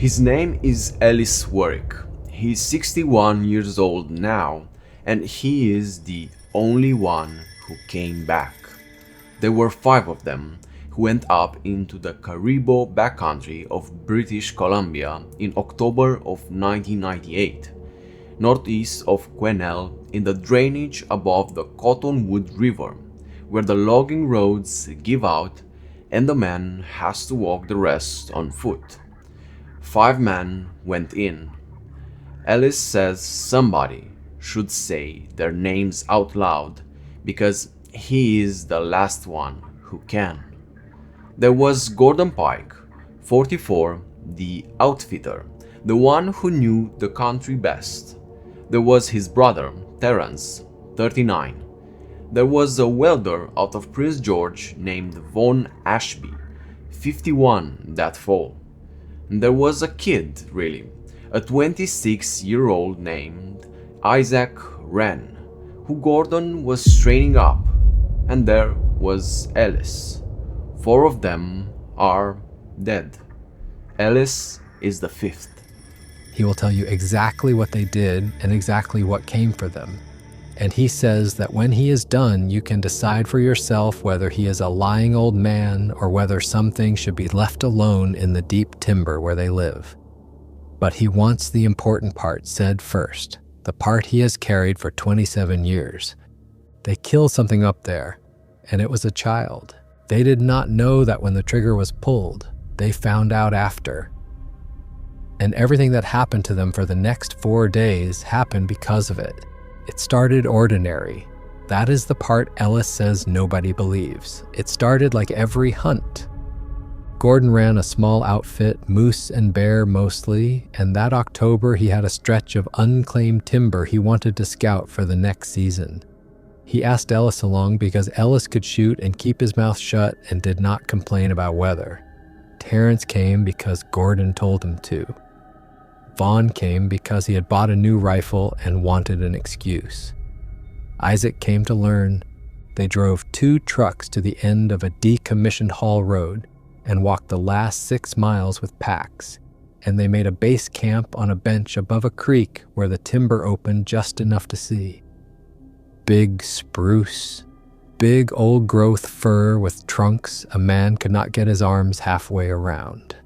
His name is Ellis Warwick. He's 61 years old now, and he is the only one who came back. There were 5 of them who went up into the Caribou backcountry of British Columbia in October of 1998, northeast of Quesnel in the drainage above the Cottonwood River, where the logging roads give out and the man has to walk the rest on foot. 5 men went in. Ellis says somebody should say their names out loud because he is the last one who can. There was Gordon Pike, 44, the outfitter, the one who knew the country best. There was his brother, Terence, 39. There was a welder out of Prince George named Von Ashby, 51 that fall. And there was a kid, really, a 26-year-old named Isaac Wren, who Gordon was training up, and there was Ellis. 4 of them are dead. Ellis is the 5th. He will tell you exactly what they did and exactly what came for them. And he says that when he is done, you can decide for yourself whether he is a lying old man or whether some things should be left alone in the deep timber where they live. But he wants the important part said first, the part he has carried for 27 years. They killed something up there, and it was a child. They did not know that when the trigger was pulled. They found out after. And everything that happened to them for the next 4 days happened because of it. It started ordinary. That is the part Ellis says nobody believes. It started like every hunt. Gordon ran a small outfit, moose and bear mostly, and that October he had a stretch of unclaimed timber he wanted to scout for the next season. He asked Ellis along because Ellis could shoot and keep his mouth shut and did not complain about weather. Terence came because Gordon told him to. Vaughn came because he had bought a new rifle and wanted an excuse. Isaac came to learn. They drove 2 trucks to the end of a decommissioned haul road and walked the last 6 miles with packs, and they made a base camp on a bench above a creek where the timber opened just enough to see. Big spruce, big old-growth fir with trunks a man could not get his arms halfway around.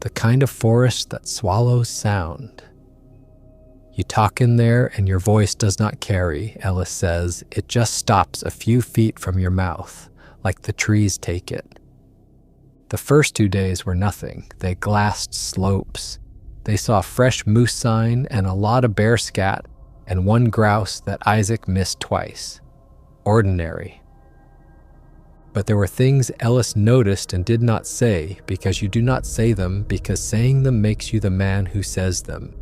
The kind of forest that swallows sound. You talk in there and your voice does not carry, Ellis says. It just stops a few feet from your mouth, like the trees take it. The first 2 days were nothing. They glassed slopes. They saw fresh moose sign and a lot of bear scat and 1 grouse that Isaac missed twice. Ordinary. But there were things Ellis noticed and did not say because you do not say them because saying them makes you the man who says them.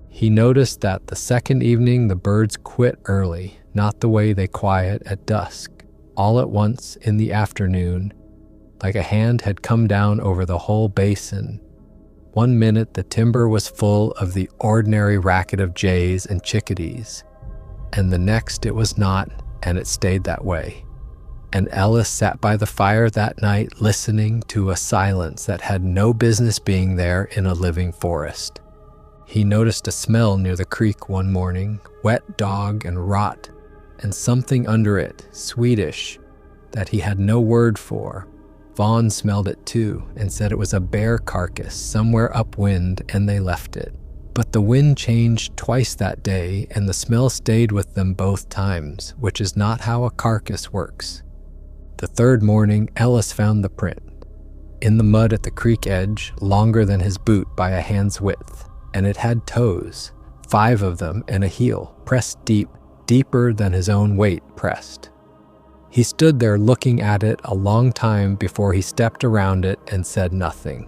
He noticed that the second evening the birds quit early, not the way they quiet at dusk, all at once in the afternoon, like a hand had come down over the whole basin. 1 minute the timber was full of the ordinary racket of jays and chickadees, and the next it was not, and it stayed that way. And Ellis sat by the fire that night listening to a silence that had no business being there in a living forest. He noticed a smell near the creek one morning, wet dog and rot, and something under it, sweetish, that he had no word for. Vaughn smelled it too and said it was a bear carcass somewhere upwind, and they left it. But the wind changed twice that day and the smell stayed with them both times, which is not how a carcass works. The 3rd morning, Ellis found the print. In the mud at the creek edge, longer than his boot by a hand's width, and it had toes, 5 of them and a heel, pressed deep, deeper than his own weight pressed. He stood there looking at it a long time before he stepped around it and said nothing.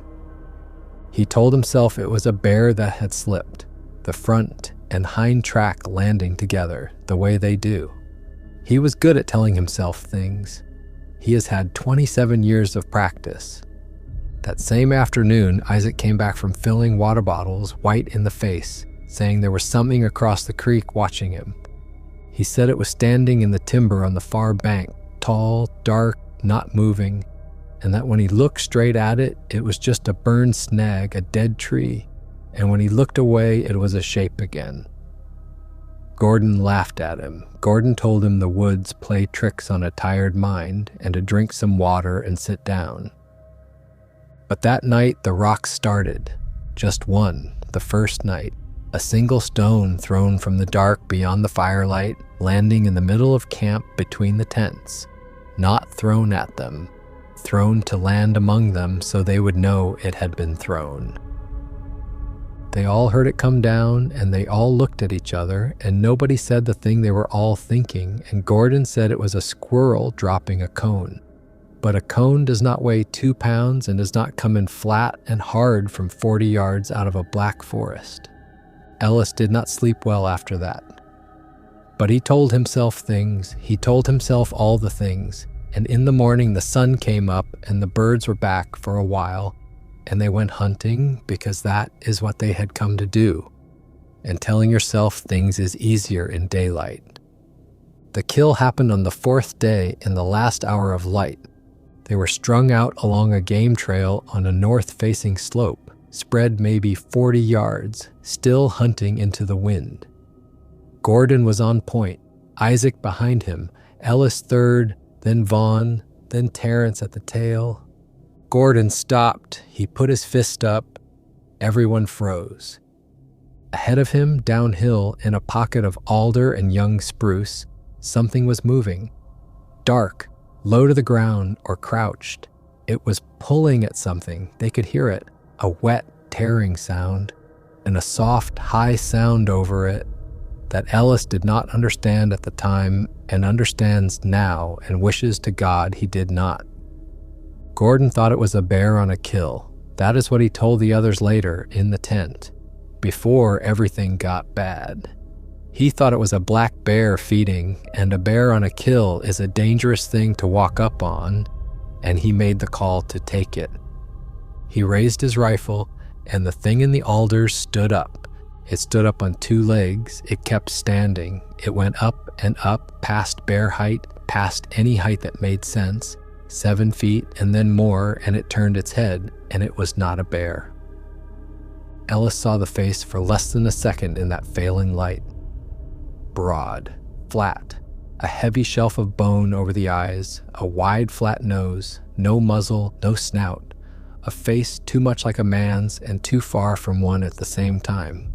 He told himself it was a bear that had slipped, the front and hind track landing together the way they do. He was good at telling himself things. He has had 27 years of practice. That same afternoon, Isaac came back from filling water bottles white in the face, saying there was something across the creek watching him. He said it was standing in the timber on the far bank, tall, dark, not moving. and that when he looked straight at it, it was just a burned snag, a dead tree, and when he looked away, it was a shape again. Gordon laughed at him. Gordon told him the woods play tricks on a tired mind and to drink some water and sit down. But that night, the rock started. Just one, the first night. A single stone thrown from the dark beyond the firelight, landing in the middle of camp between the tents. Not thrown at them, thrown to land among them so they would know it had been thrown. They all heard it come down, and they all looked at each other, and nobody said the thing they were all thinking, and Gordon said it was a squirrel dropping a cone. But a cone does not weigh 2 pounds and does not come in flat and hard from 40 yards out of a black forest. Ellis did not sleep well after that. But he told himself things, he told himself all the things, and in the morning the sun came up and the birds were back for a while, and they went hunting because that is what they had come to do. And telling yourself things is easier in daylight. The kill happened on the 4th day in the last hour of light. They were strung out along a game trail on a north-facing slope, spread maybe 40 yards, still hunting into the wind. Gordon was on point, Isaac behind him, Ellis third, then Vaughn, then Terrence at the tail. Gordon stopped. He put his fist up. Everyone froze. Ahead of him, downhill, in a pocket of alder and young spruce, something was moving. Dark, low to the ground or crouched. It was pulling at something. They could hear it, a wet, tearing sound, and a soft, high sound over it that Ellis did not understand at the time and understands now and wishes to God he did not. Gordon thought it was a bear on a kill. That is what he told the others later in the tent, before everything got bad. He thought it was a black bear feeding, and a bear on a kill is a dangerous thing to walk up on, and he made the call to take it. He raised his rifle, and the thing in the alders stood up. It stood up on 2 legs. It kept standing. It went up and up past bear height, past any height that made sense, 7 feet and then more, and it turned its head, and it was not a bear. Ellis saw the face for less than a second in that failing light. Broad, flat, a heavy shelf of bone over the eyes, a wide flat nose, no muzzle, no snout, a face too much like a man's and too far from one at the same time.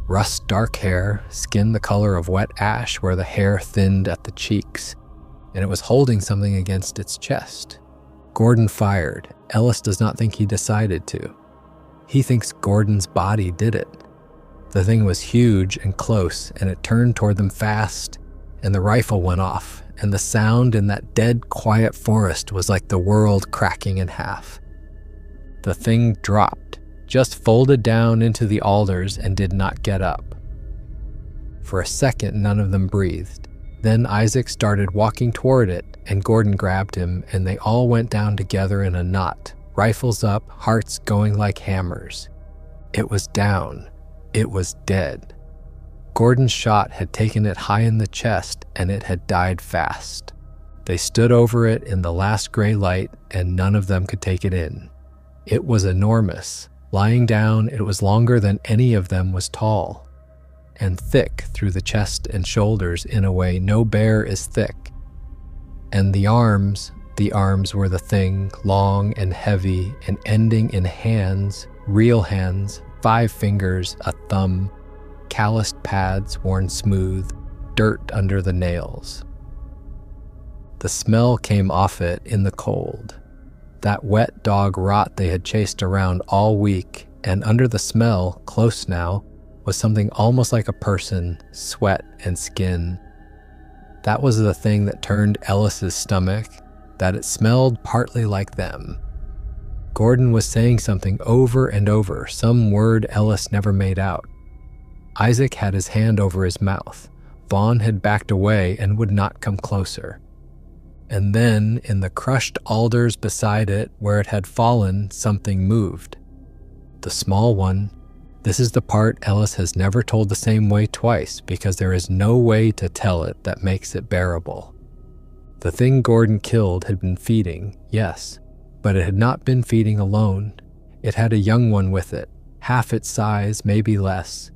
Rust dark hair, skin the color of wet ash where the hair thinned at the cheeks, and it was holding something against its chest. Gordon fired. Ellis does not think he decided to. He thinks Gordon's body did it. The thing was huge and close, and it turned toward them fast, and the rifle went off, and the sound in that dead, quiet forest was like the world cracking in half. The thing dropped, just folded down into the alders and did not get up. For a second, none of them breathed. Then Isaac started walking toward it, and Gordon grabbed him, and they all went down together in a knot, rifles up, hearts going like hammers. It was down. It was dead. Gordon's shot had taken it high in the chest, and it had died fast. They stood over it in the last gray light, and none of them could take it in. It was enormous. Lying down, it was longer than any of them was tall, and thick through the chest and shoulders in a way no bear is thick. And the arms were the thing, long and heavy and ending in hands, real hands, 5 fingers, a thumb, calloused pads worn smooth, dirt under the nails. The smell came off it in the cold. That wet dog rot they had chased around all week, and under the smell, close now, was something almost like a person, sweat and skin. That was the thing that turned Ellis's stomach, that it smelled partly like them. Gordon was saying something over and over, some word Ellis never made out. Isaac had his hand over his mouth. Vaughn had backed away and would not come closer. And then, in the crushed alders beside it, where it had fallen, something moved. The small one. This is the part Ellis has never told the same way twice, because there is no way to tell it that makes it bearable. The thing Gordon killed had been feeding, yes, but it had not been feeding alone. It had a young one with it, half its size, maybe less.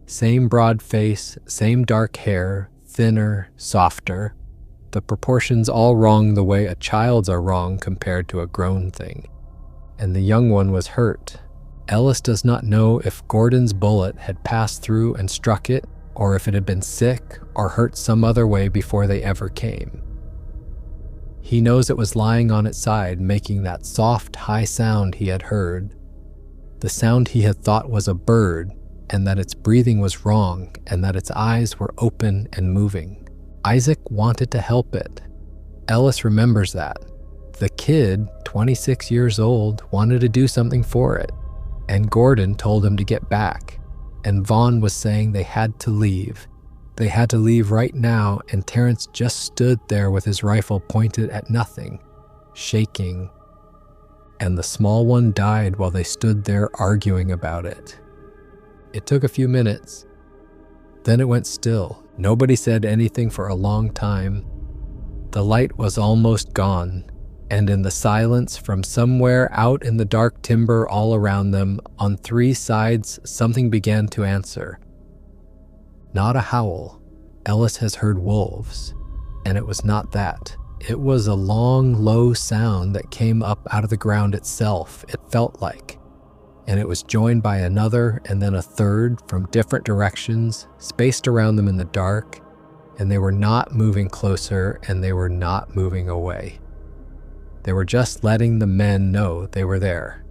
Same broad face, same dark hair, thinner, softer. The proportions all wrong the way a child's are wrong compared to a grown thing. And the young one was hurt. Ellis does not know if Gordon's bullet had passed through and struck it, or if it had been sick or hurt some other way before they ever came. He knows it was lying on its side, making that soft, high sound he had heard. The sound he had thought was a bird, and that its breathing was wrong, and that its eyes were open and moving. Isaac wanted to help it. Ellis remembers that. The kid, 26 years old, wanted to do something for it, and Gordon told him to get back, and Vaughn was saying they had to leave. They had to leave right now, and Terrence just stood there with his rifle pointed at nothing, shaking. And the small one died while they stood there arguing about it. It took a few minutes. Then it went still. Nobody said anything for a long time. The light was almost gone, and in the silence from somewhere out in the dark timber all around them, on three sides, something began to answer. Not a howl. Ellis has heard wolves, and it was not that. It was a long, low sound that came up out of the ground itself, it felt like. And it was joined by another and then a third from different directions, spaced around them in the dark, and they were not moving closer and they were not moving away. They were just letting the men know they were there.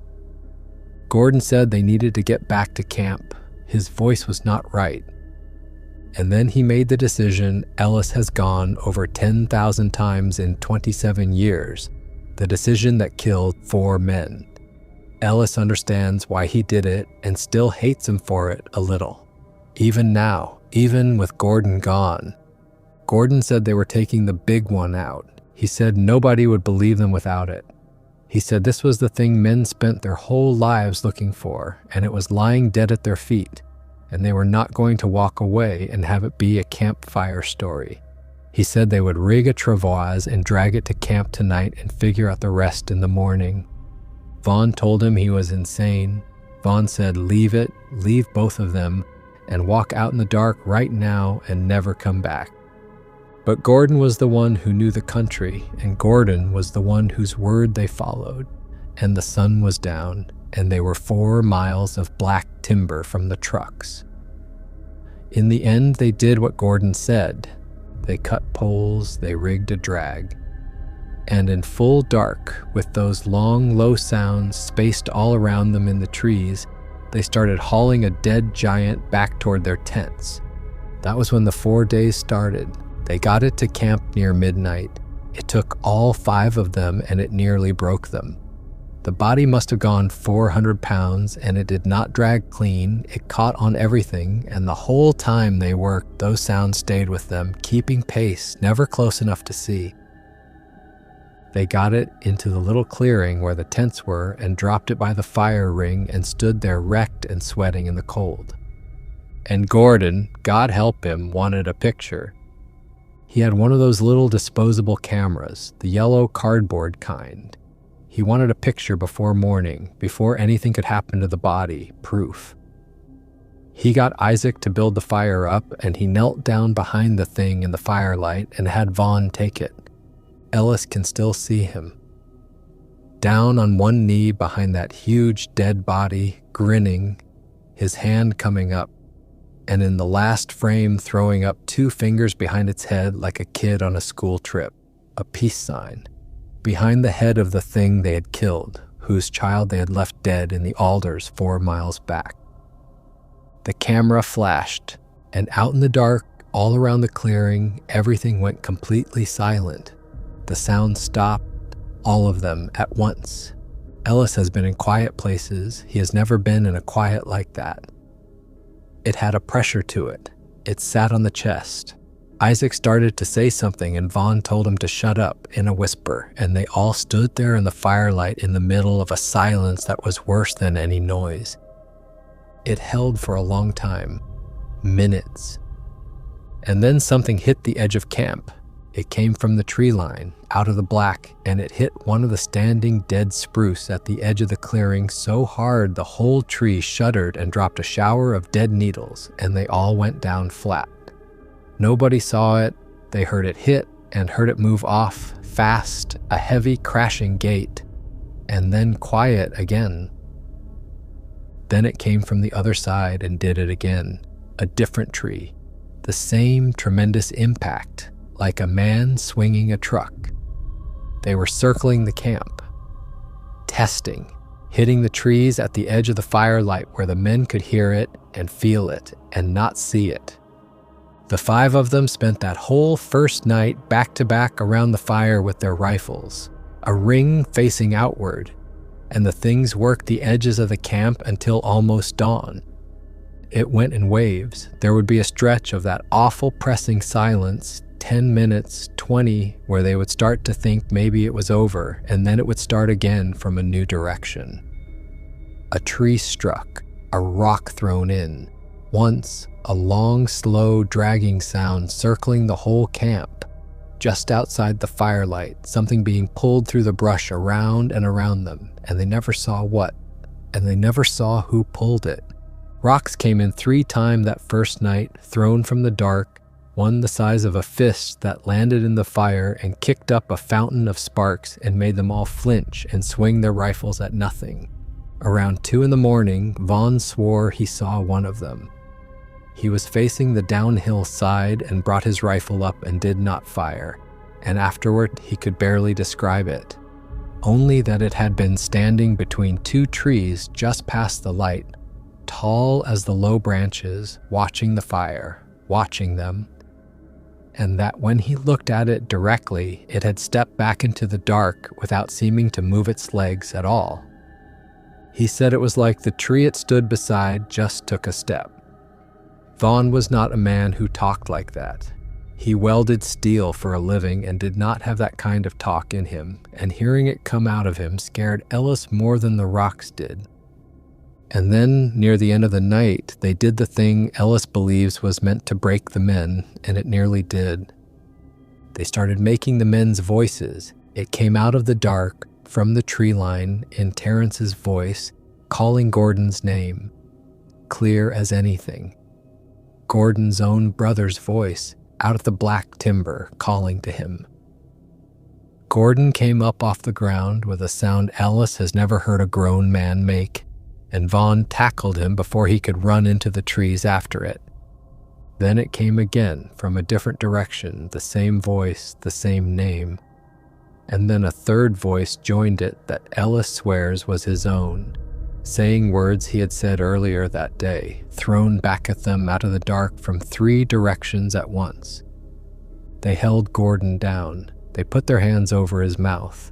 Gordon said they needed to get back to camp. His voice was not right. And then he made the decision Ellis has gone over 10,000 times in 27 years, the decision that killed 4 men. Ellis understands why he did it and still hates him for it a little. Even now, even with Gordon gone. Gordon said they were taking the big one out. He said nobody would believe them without it. He said this was the thing men spent their whole lives looking for, and it was lying dead at their feet, and they were not going to walk away and have it be a campfire story. He said they would rig a travois and drag it to camp tonight and figure out the rest in the morning. Vaughn told him he was insane. Vaughn said, leave it, leave both of them, and walk out in the dark right now and never come back. But Gordon was the one who knew the country, and Gordon was the one whose word they followed, and the sun was down, and they were 4 miles of black timber from the trucks. In the end, they did what Gordon said. They cut poles, they rigged a drag. And in full dark, with those long, low sounds spaced all around them in the trees, they started hauling a dead giant back toward their tents. That was when the 4 days started. They got it to camp near midnight. It took all 5 of them, and it nearly broke them. The body must have gone 400 pounds, and it did not drag clean. It caught on everything, and the whole time they worked, those sounds stayed with them, keeping pace, never close enough to see. They got it into the little clearing where the tents were and dropped it by the fire ring and stood there wrecked and sweating in the cold. And Gordon, God help him, wanted a picture. He had one of those little disposable cameras, the yellow cardboard kind. He wanted a picture before morning, before anything could happen to the body, proof. He got Isaac to build the fire up, and he knelt down behind the thing in the firelight and had Vaughn take it. Ellis can still see him. Down on one knee behind that huge dead body, grinning, his hand coming up, and in the last frame throwing up 2 fingers behind its head like a kid on a school trip, a peace sign, behind the head of the thing they had killed, whose child they had left dead in the alders 4 miles back. The camera flashed, and out in the dark, all around the clearing, everything went completely silent. The sounds stopped, all of them at once. Ellis has been in quiet places. He has never been in a quiet like that. It had a pressure to it. It sat on the chest. Isaac started to say something, and Vaughn told him to shut up in a whisper, and they all stood there in the firelight in the middle of a silence that was worse than any noise. It held for a long time, minutes. And then something hit the edge of camp. It came from the tree line, out of the black, and it hit one of the standing dead spruce at the edge of the clearing so hard the whole tree shuddered and dropped a shower of dead needles, and they all went down flat. Nobody saw it. They heard it hit and heard it move off fast, a heavy crashing gait, and then quiet again. Then it came from the other side and did it again, a different tree. The same tremendous impact, like a man swinging a truck. They were circling the camp, testing, hitting the trees at the edge of the firelight where the men could hear it and feel it and not see it. The 5 of them spent that whole first night back to back around the fire with their rifles, a ring facing outward, and the things worked the edges of the camp until almost dawn. It went in waves. There would be a stretch of that awful pressing silence, 10 minutes, 20, where they would start to think maybe it was over, and then it would start again from a new direction. A tree struck, a rock thrown in. Once, a long, slow, dragging sound circling the whole camp. Just outside the firelight, something being pulled through the brush around and around them, and they never saw what, and they never saw who pulled it. Rocks came in 3 times that first night, thrown from the dark, one the size of a fist that landed in the fire and kicked up a fountain of sparks and made them all flinch and swing their rifles at nothing. Around 2 a.m, Vaughn swore he saw one of them. He was facing the downhill side and brought his rifle up and did not fire, and afterward he could barely describe it. Only that it had been standing between 2 trees just past the light, tall as the low branches, watching the fire, watching them, and that when he looked at it directly, it had stepped back into the dark without seeming to move its legs at all. He said it was like the tree it stood beside just took a step. Vaughn was not a man who talked like that. He welded steel for a living and did not have that kind of talk in him, and hearing it come out of him scared Ellis more than the rocks did. And then, near the end of the night, they did the thing Ellis believes was meant to break the men, and it nearly did. They started making the men's voices. It came out of the dark, from the tree line, in Terrence's voice, calling Gordon's name, clear as anything. Gordon's own brother's voice, out of the black timber, calling to him. Gordon came up off the ground with a sound Ellis has never heard a grown man make, and Vaughn tackled him before he could run into the trees after it. Then it came again from a different direction, the same voice, the same name. And then a third voice joined it that Ellis swears was his own, saying words he had said earlier that day, thrown back at them out of the dark from 3 directions at once. They held Gordon down. They put their hands over his mouth,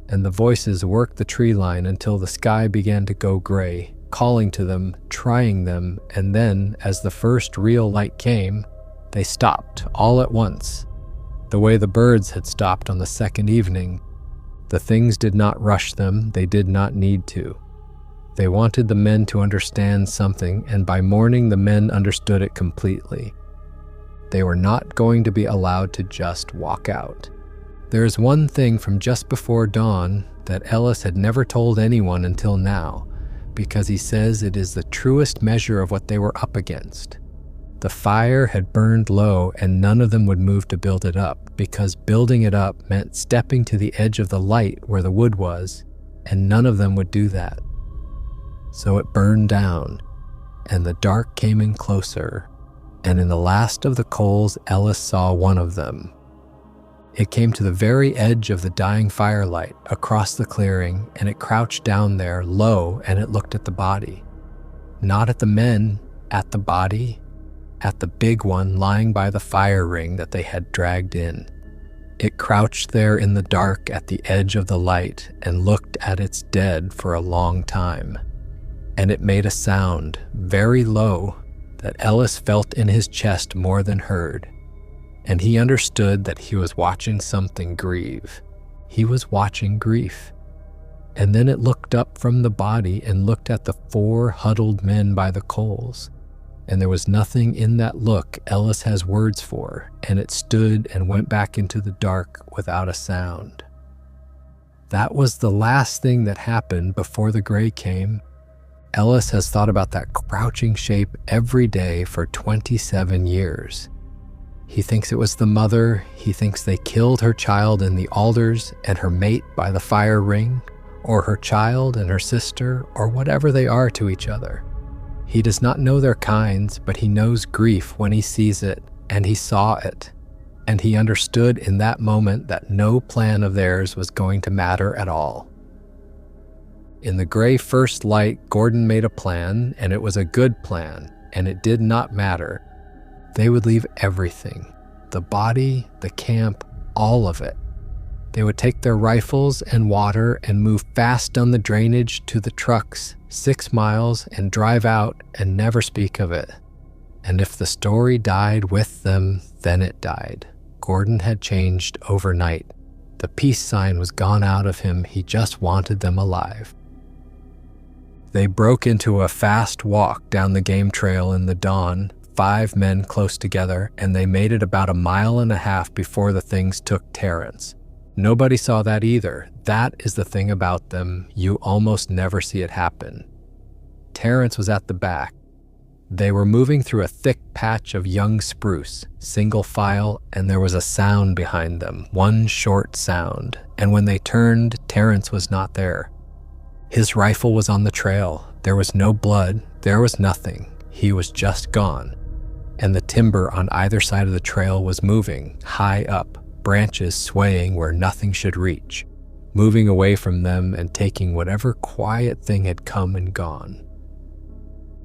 and the voices worked the tree line until the sky began to go gray, calling to them, trying them, and then, as the first real light came, they stopped all at once, the way the birds had stopped on the second evening. The things did not rush them, they did not need to. They wanted the men to understand something, and by morning the men understood it completely. They were not going to be allowed to just walk out. There is one thing from just before dawn that Ellis had never told anyone until now, because he says it is the truest measure of what they were up against. The fire had burned low and none of them would move to build it up, because building it up meant stepping to the edge of the light where the wood was, and none of them would do that. So it burned down, and the dark came in closer, and in the last of the coals Ellis saw one of them. It came to the very edge of the dying firelight across the clearing, and it crouched down there low, and it looked at the body. Not at the men, at the body, at the big one lying by the fire ring that they had dragged in. It crouched there in the dark at the edge of the light and looked at its dead for a long time. And it made a sound, very low, that Ellis felt in his chest more than heard. And he understood that he was watching something grieve. He was watching grief. And then it looked up from the body and looked at the 4 huddled men by the coals. and there was nothing in that look Ellis has words for, and it stood and went back into the dark without a sound. That was the last thing that happened before the gray came. Ellis has thought about that crouching shape every day for 27 years. He thinks it was the mother. He thinks they killed her child in the alders and her mate by the fire ring, or her child and her sister, or whatever they are to each other. He does not know their kinds, but he knows grief when he sees it, and he saw it. And he understood in that moment that no plan of theirs was going to matter at all. In the gray first light, Gordon made a plan, and it was a good plan, and it did not matter. They would leave everything, the body, the camp, all of it. They would take their rifles and water and move fast down the drainage to the trucks, 6 miles, and drive out and never speak of it. And if the story died with them, then it died. Gordon had changed overnight. The peace sign was gone out of him. He just wanted them alive. They broke into a fast walk down the game trail in the dawn, 5 men close together, and they made it about 1.5 miles before the things took Terrence. Nobody saw that either. That is the thing about them. You almost never see it happen. Terrence was at the back. They were moving through a thick patch of young spruce, single file, and there was a sound behind them, one short sound. And when they turned, Terrence was not there. His rifle was on the trail. There was no blood. There was nothing. He was just gone. And the timber on either side of the trail was moving, high up, branches swaying where nothing should reach, moving away from them and taking whatever quiet thing had come and gone.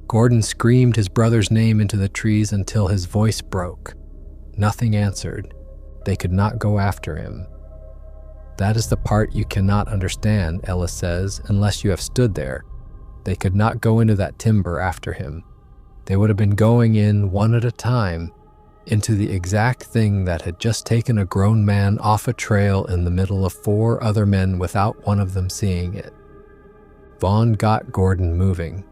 Gordon screamed his brother's name into the trees until his voice broke. Nothing answered. They could not go after him. That is the part you cannot understand, Ellis says, unless you have stood there. They could not go into that timber after him. They would have been going in one at a time into the exact thing that had just taken a grown man off a trail in the middle of 4 other men without one of them seeing it. Vaughn got Gordon moving.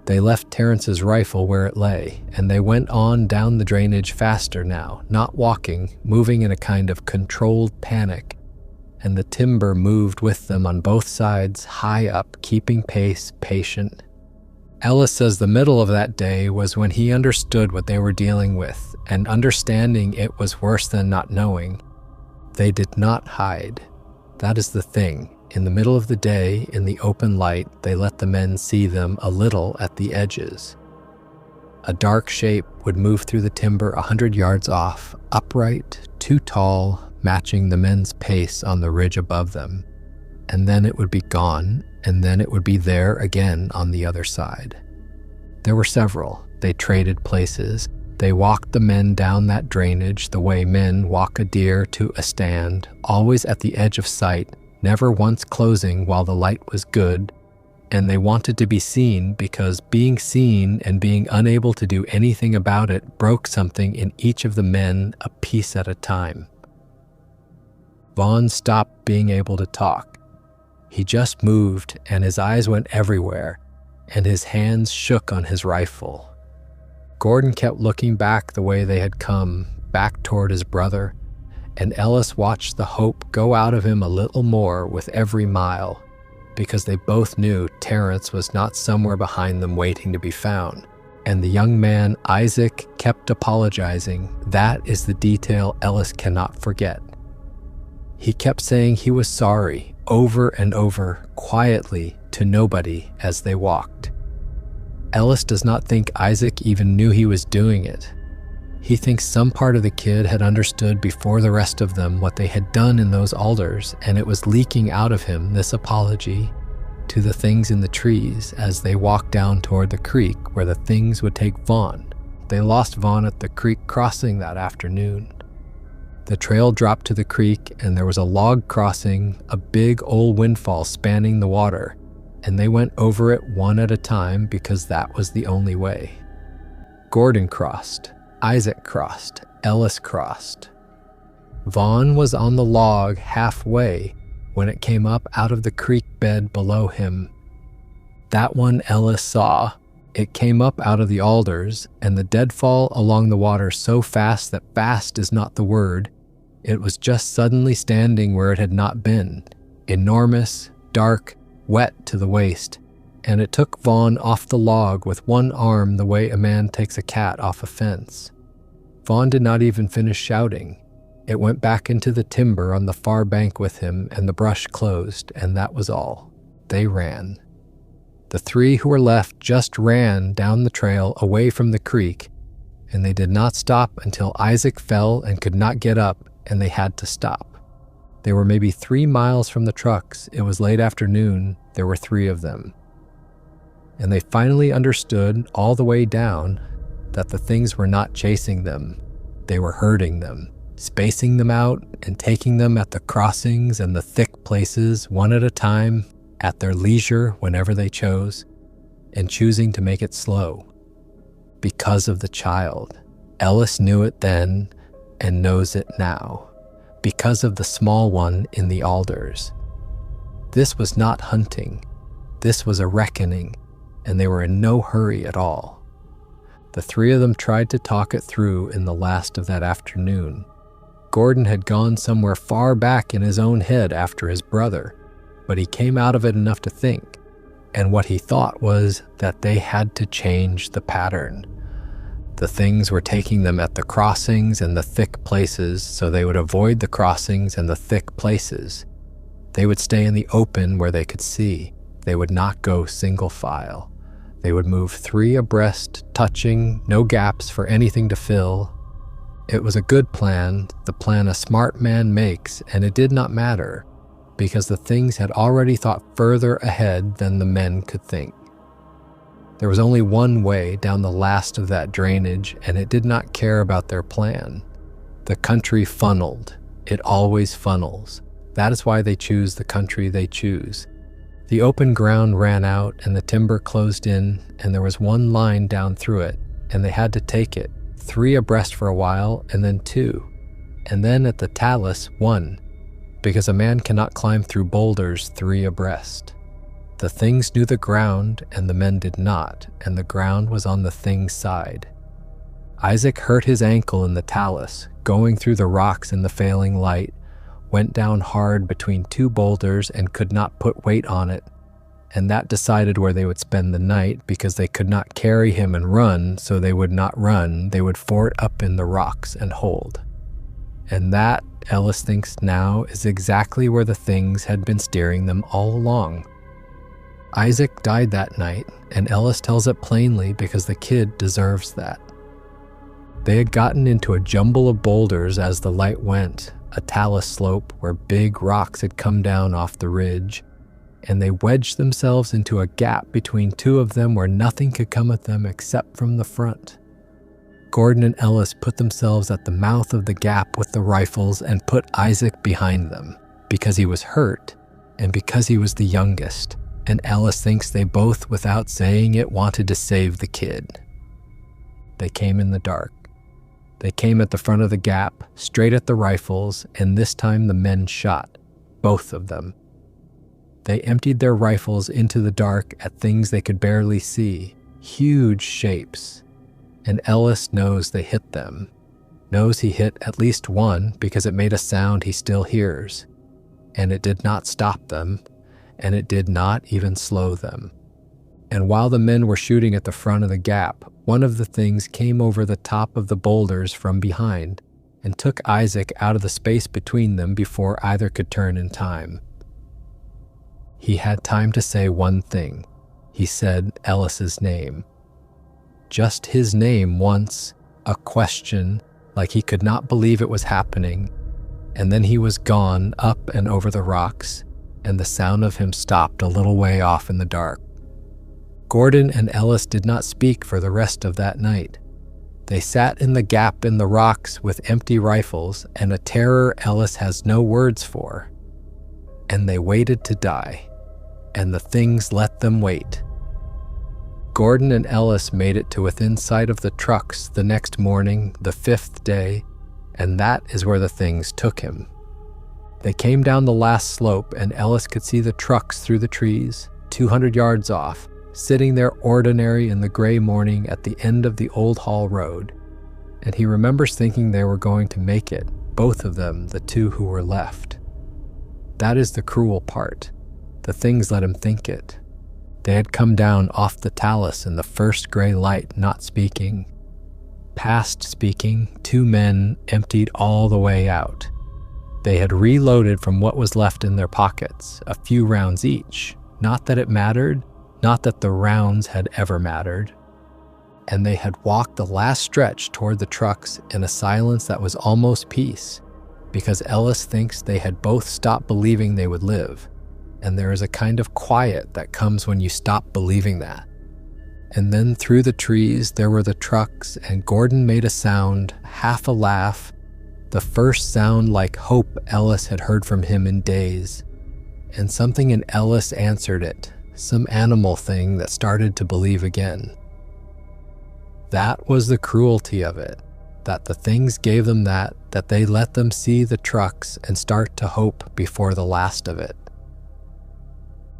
They left Terrence's rifle where it lay, and they went on down the drainage faster now, not walking, moving in a kind of controlled panic, and the timber moved with them on both sides, high up, keeping pace, patient. Ellis says the middle of that day was when he understood what they were dealing with, and understanding it was worse than not knowing. They did not hide. That is the thing. In the middle of the day, in the open light, they let the men see them a little at the edges. A dark shape would move through the timber 100 yards off, upright, too tall, matching the men's pace on the ridge above them. And then it would be gone, and then it would be there again on the other side. There were several. They traded places. They walked the men down that drainage the way men walk a deer to a stand, always at the edge of sight, never once closing while the light was good, and they wanted to be seen because being seen and being unable to do anything about it broke something in each of the men a piece at a time. Vaughn stopped being able to talk. He just moved, and his eyes went everywhere, and his hands shook on his rifle. Gordon kept looking back the way they had come, back toward his brother, and Ellis watched the hope go out of him a little more with every mile, because they both knew Terrence was not somewhere behind them waiting to be found. And the young man, Isaac, kept apologizing. That is the detail Ellis cannot forget. He kept saying he was sorry, over and over, quietly, to nobody as they walked. Ellis does not think Isaac even knew he was doing it. He thinks some part of the kid had understood before the rest of them what they had done in those alders, and it was leaking out of him, this apology, to the things in the trees as they walked down toward the creek where the things would take Vaughn. They lost Vaughn at the creek crossing that afternoon. The trail dropped to the creek, and there was a log crossing, a big old windfall spanning the water, and they went over it one at a time because that was the only way. Gordon crossed. Isaac crossed. Ellis crossed. Vaughn was on the log halfway when it came up out of the creek bed below him. That one Ellis saw. It came up out of the alders, and the deadfall along the water so fast that fast is not the word. It was just suddenly standing where it had not been, enormous, dark, wet to the waist, and it took Vaughn off the log with one arm the way a man takes a cat off a fence. Vaughn did not even finish shouting. It went back into the timber on the far bank with him, and the brush closed, and that was all. They ran. The three who were left just ran down the trail away from the creek, and they did not stop until Isaac fell and could not get up, and they had to stop. They were maybe 3 miles from the trucks. It was late afternoon. There were 3 of them. And they finally understood all the way down that the things were not chasing them. They were herding them, spacing them out and taking them at the crossings and the thick places one at a time, at their leisure whenever they chose, and choosing to make it slow. Because of the child. Ellis knew it then and knows it now. Because of the small one in the alders. This was not hunting. This was a reckoning, and they were in no hurry at all. The 3 of them tried to talk it through in the last of that afternoon. Gordon had gone somewhere far back in his own head after his brother, but he came out of it enough to think, and what he thought was that they had to change the pattern. The things were taking them at the crossings and the thick places, so they would avoid the crossings and the thick places. They would stay in the open where they could see. They would not go single file. They would move 3 abreast, touching, no gaps for anything to fill. It was a good plan, the plan a smart man makes, and it did not matter, because the things had already thought further ahead than the men could think. There was only one way down the last of that drainage, and it did not care about their plan. The country funneled. It always funnels. That is why they choose the country they choose. The open ground ran out, and the timber closed in, and there was one line down through it, and they had to take it, 3 abreast for a while, and then 2, and then at the talus, 1, because a man cannot climb through boulders 3 abreast. The things knew the ground, and the men did not, and the ground was on the thing's side. Isaac hurt his ankle in the talus, going through the rocks in the failing light, went down hard between 2 boulders and could not put weight on it, and that decided where they would spend the night because they could not carry him and run, so they would not run, they would fort up in the rocks and hold. And that, Ellis thinks now, is exactly where the things had been steering them all along. Isaac died that night, and Ellis tells it plainly because the kid deserves that. They had gotten into a jumble of boulders as the light went, a talus slope where big rocks had come down off the ridge, and they wedged themselves into a gap between 2 of them where nothing could come at them except from the front. Gordon and Ellis put themselves at the mouth of the gap with the rifles and put Isaac behind them, because he was hurt, and because he was the youngest, and Ellis thinks they both, without saying it, wanted to save the kid. They came in the dark. They came at the front of the gap, straight at the rifles, and this time the men shot, both of them. They emptied their rifles into the dark at things they could barely see, huge shapes, and Ellis knows they hit them, knows he hit at least one because it made a sound he still hears, and it did not stop them, and it did not even slow them. And while the men were shooting at the front of the gap, one of the things came over the top of the boulders from behind and took Isaac out of the space between them before either could turn in time. He had time to say one thing. He said Ellis's name. Just his name once, a question, like he could not believe it was happening, and then he was gone up and over the rocks, and the sound of him stopped a little way off in the dark. Gordon and Ellis did not speak for the rest of that night. They sat in the gap in the rocks with empty rifles and a terror Ellis has no words for. And they waited to die, and the things let them wait. Gordon and Ellis made it to within sight of the trucks the next morning, the 5th day, and that is where the things took him. They came down the last slope, and Ellis could see the trucks through the trees, 200 yards off, sitting there ordinary in the gray morning at the end of the old Hall Road, and he remembers thinking they were going to make it, both of them, the two who were left. That is the cruel part. The things let him think it. They had come down off the talus in the first gray light, not speaking. Past speaking, two men emptied all the way out. They had reloaded from what was left in their pockets, a few rounds each. Not that it mattered, not that the rounds had ever mattered. And they had walked the last stretch toward the trucks in a silence that was almost peace, because Ellis thinks they had both stopped believing they would live. And there is a kind of quiet that comes when you stop believing that. And then through the trees there were the trucks, and Gordon made a sound, half a laugh, the first sound like hope Ellis had heard from him in days. And something in Ellis answered it, some animal thing that started to believe again. That was the cruelty of it, that the things gave them that they let them see the trucks and start to hope before the last of it.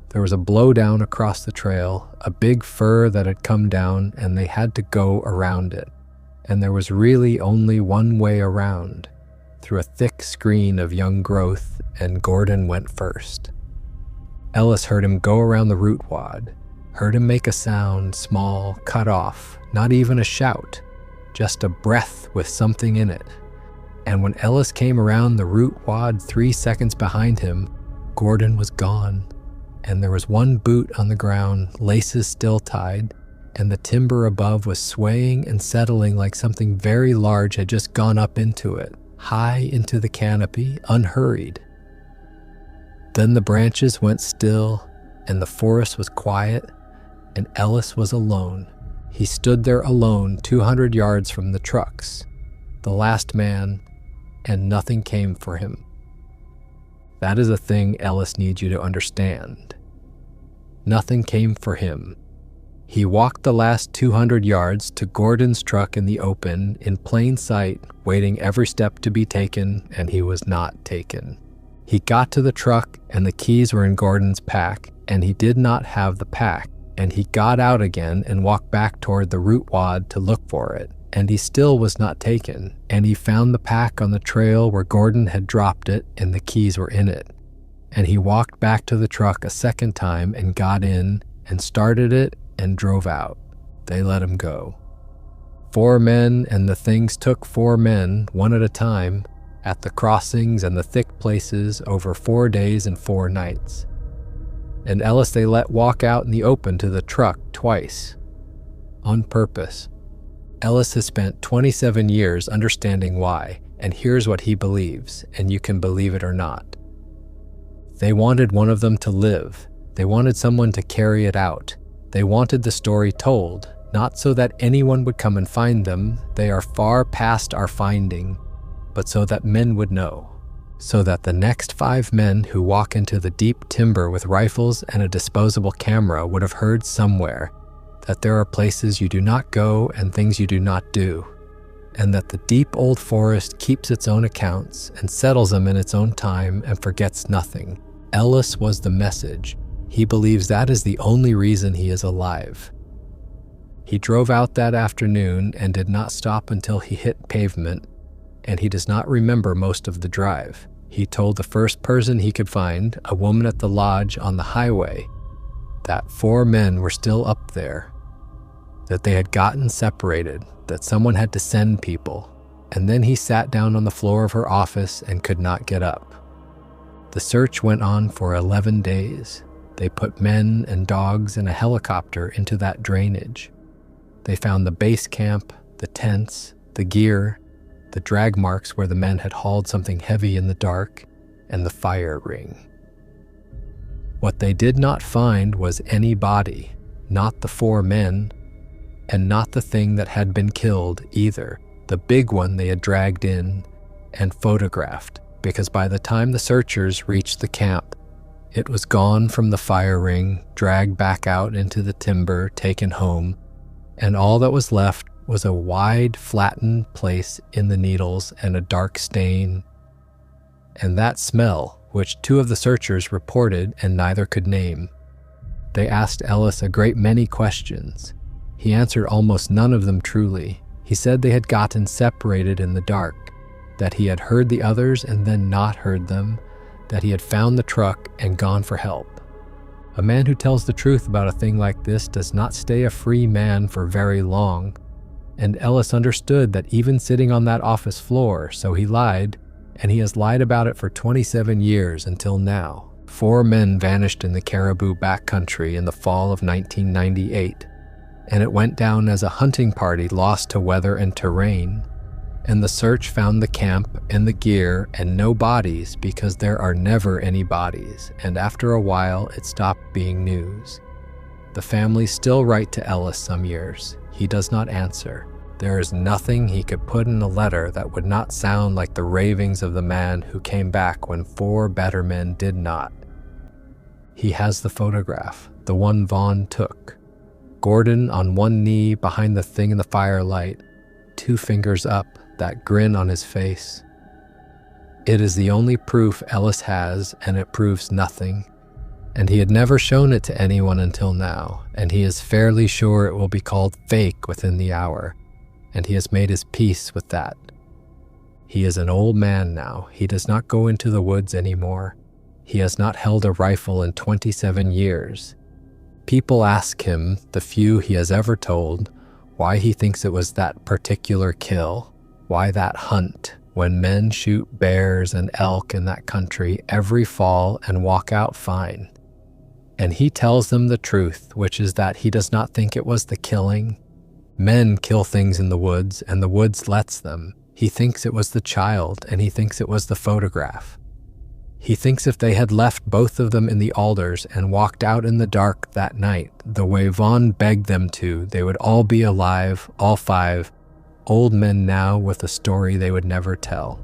There was a blowdown across the trail, a big fir that had come down, and they had to go around it. And there was really only one way around, through a thick screen of young growth, and Gordon went first. Ellis heard him go around the root wad, heard him make a sound, small, cut off, not even a shout, just a breath with something in it. And when Ellis came around the root wad 3 seconds behind him, Gordon was gone. And there was one boot on the ground, laces still tied, and the timber above was swaying and settling like something very large had just gone up into it, high into the canopy, unhurried. Then the branches went still, and the forest was quiet, and Ellis was alone. He stood there alone 200 yards from the trucks, the last man, and nothing came for him. That is a thing Ellis needs you to understand. Nothing came for him. He walked the last 200 yards to Gordon's truck in the open, in plain sight, waiting every step to be taken, and he was not taken. He got to the truck, and the keys were in Gordon's pack, and he did not have the pack, and he got out again and walked back toward the root wad to look for it, and he still was not taken, and he found the pack on the trail where Gordon had dropped it, and the keys were in it. And he walked back to the truck a second time and got in and started it and drove out. They let him go. 4 men, and the things took 4 men, one at a time, at the crossings and the thick places over 4 days and 4 nights. And Ellis they let walk out in the open to the truck twice, on purpose. Ellis has spent 27 years understanding why, and here's what he believes, and you can believe it or not. They wanted one of them to live. They wanted someone to carry it out. They wanted the story told, not so that anyone would come and find them, they are far past our finding, but so that men would know. So that the next 5 men who walk into the deep timber with rifles and a disposable camera would have heard somewhere that there are places you do not go and things you do not do, and that the deep old forest keeps its own accounts and settles them in its own time and forgets nothing. Ellis was the message. He believes that is the only reason he is alive. He drove out that afternoon and did not stop until he hit pavement, and he does not remember most of the drive. He told the first person he could find, a woman at the lodge on the highway, that 4 men were still up there, that they had gotten separated, that someone had to send people, and then he sat down on the floor of her office and could not get up. The search went on for 11 days. They put men and dogs and a helicopter into that drainage. They found the base camp, the tents, the gear, the drag marks where the men had hauled something heavy in the dark, and the fire ring. What they did not find was any body, not the 4 men, and not the thing that had been killed either, the big one they had dragged in and photographed, because by the time the searchers reached the camp, it was gone from the fire ring, dragged back out into the timber, taken home, and all that was left was a wide, flattened place in the needles and a dark stain, and that smell, which 2 of the searchers reported and neither could name. They asked Ellis a great many questions. He answered almost none of them truly. He said they had gotten separated in the dark, that he had heard the others and then not heard them, that he had found the truck and gone for help. A man who tells the truth about a thing like this does not stay a free man for very long, and Ellis understood that even sitting on that office floor, so he lied, and he has lied about it for 27 years until now. 4 men vanished in the Caribou backcountry in the fall of 1998, and it went down as a hunting party lost to weather and terrain, and the search found the camp and the gear and no bodies because there are never any bodies, and after a while it stopped being news. The family still write to Ellis some years. He does not answer. There is nothing he could put in a letter that would not sound like the ravings of the man who came back when 4 better men did not. He has the photograph, the one Vaughn took. Gordon on one knee behind the thing in the firelight, 2 fingers up, that grin on his face. It is the only proof Ellis has, and it proves nothing. And he had never shown it to anyone until now, and he is fairly sure it will be called fake within the hour, and he has made his peace with that. He is an old man now. He does not go into the woods anymore. He has not held a rifle in 27 years. People ask him, the few he has ever told, why he thinks it was that particular kill, why that hunt, when men shoot bears and elk in that country every fall and walk out fine. And he tells them the truth, which is that he does not think it was the killing. Men kill things in the woods, and the woods lets them. He thinks it was the child, and he thinks it was the photograph. He thinks if they had left both of them in the alders and walked out in the dark that night, the way Vaughn begged them to, they would all be alive, all 5, old men now with a story they would never tell.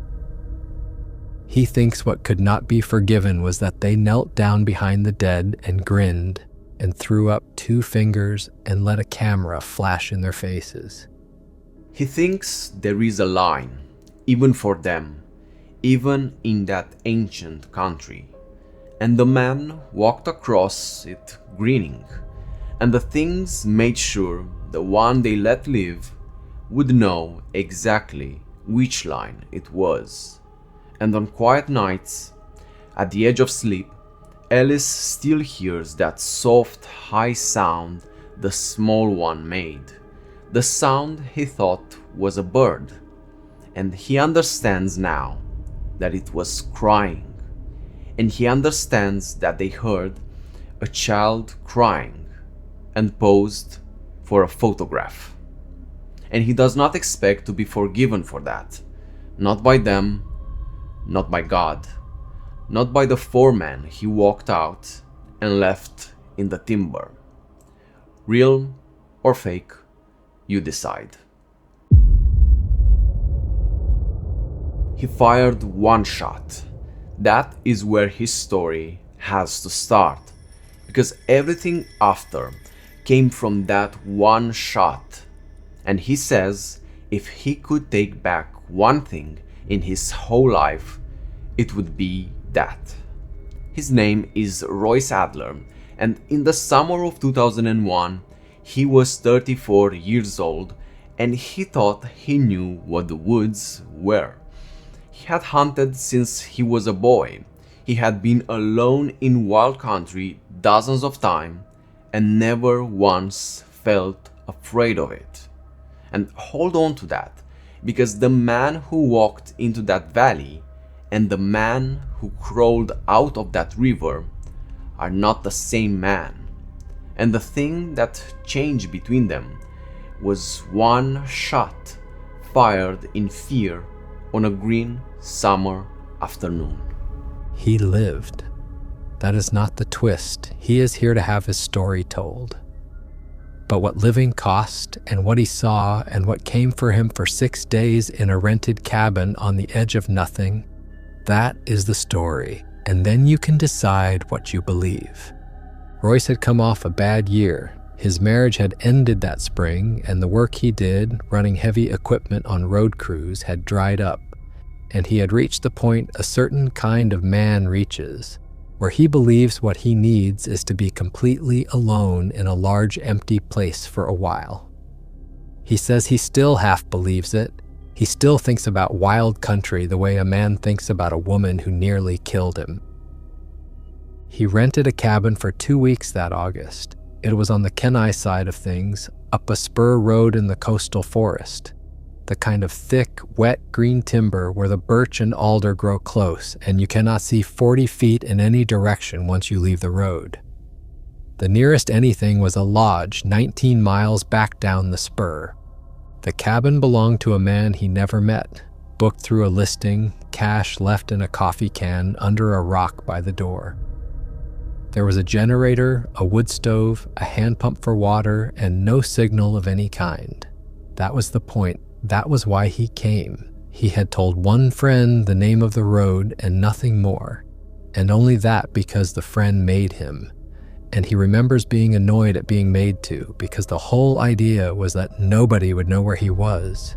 He thinks what could not be forgiven was that they knelt down behind the dead and grinned and threw up 2 fingers and let a camera flash in their faces. He thinks there is a line, even for them, even in that ancient country. And the man walked across it grinning, and the things made sure the one they let live would know exactly which line it was. And on quiet nights, at the edge of sleep, Ellis still hears that soft, high sound the small one made, the sound he thought was a bird, and he understands now that it was crying, and he understands that they heard a child crying and posed for a photograph. And he does not expect to be forgiven for that, not by them, not by God, not by the 4 men he walked out and left in the timber. Real or fake, you decide. He fired 1 shot. That is where his story has to start, because everything after came from that 1 shot. And he says if he could take back one thing in his whole life, it would be that. His name is Royce Adler, and in the summer of 2001, he was 34 years old, and he thought he knew what the woods were. He had hunted since he was a boy. He had been alone in wild country dozens of times and never once felt afraid of it. And hold on to that, because the man who walked into that valley and the man who crawled out of that river are not the same man. And the thing that changed between them was 1 shot fired in fear on a green summer afternoon. He lived. That is not the twist. He is here to have his story told. But what living cost, and what he saw, and what came for him for 6 days in a rented cabin on the edge of nothing, that is the story, and then you can decide what you believe. Royce had come off a bad year. His marriage had ended that spring, and the work he did, running heavy equipment on road crews, had dried up, and he had reached the point a certain kind of man reaches, where he believes what he needs is to be completely alone in a large empty place for a while. He says he still half believes it. He still thinks about wild country the way a man thinks about a woman who nearly killed him. He rented a cabin for 2 weeks that August. It was on the Kenai side of things, up a spur road in the coastal forest, the kind of thick, wet green timber where the birch and alder grow close and you cannot see 40 feet in any direction once you leave the road. The nearest anything was a lodge 19 miles back down the spur. The cabin belonged to a man he never met, booked through a listing, cash left in a coffee can under a rock by the door. There was a generator, a wood stove, a hand pump for water, and no signal of any kind. That was the point. That was why he came. He had told one friend the name of the road and nothing more, and only that because the friend made him. And he remembers being annoyed at being made to, because the whole idea was that nobody would know where he was.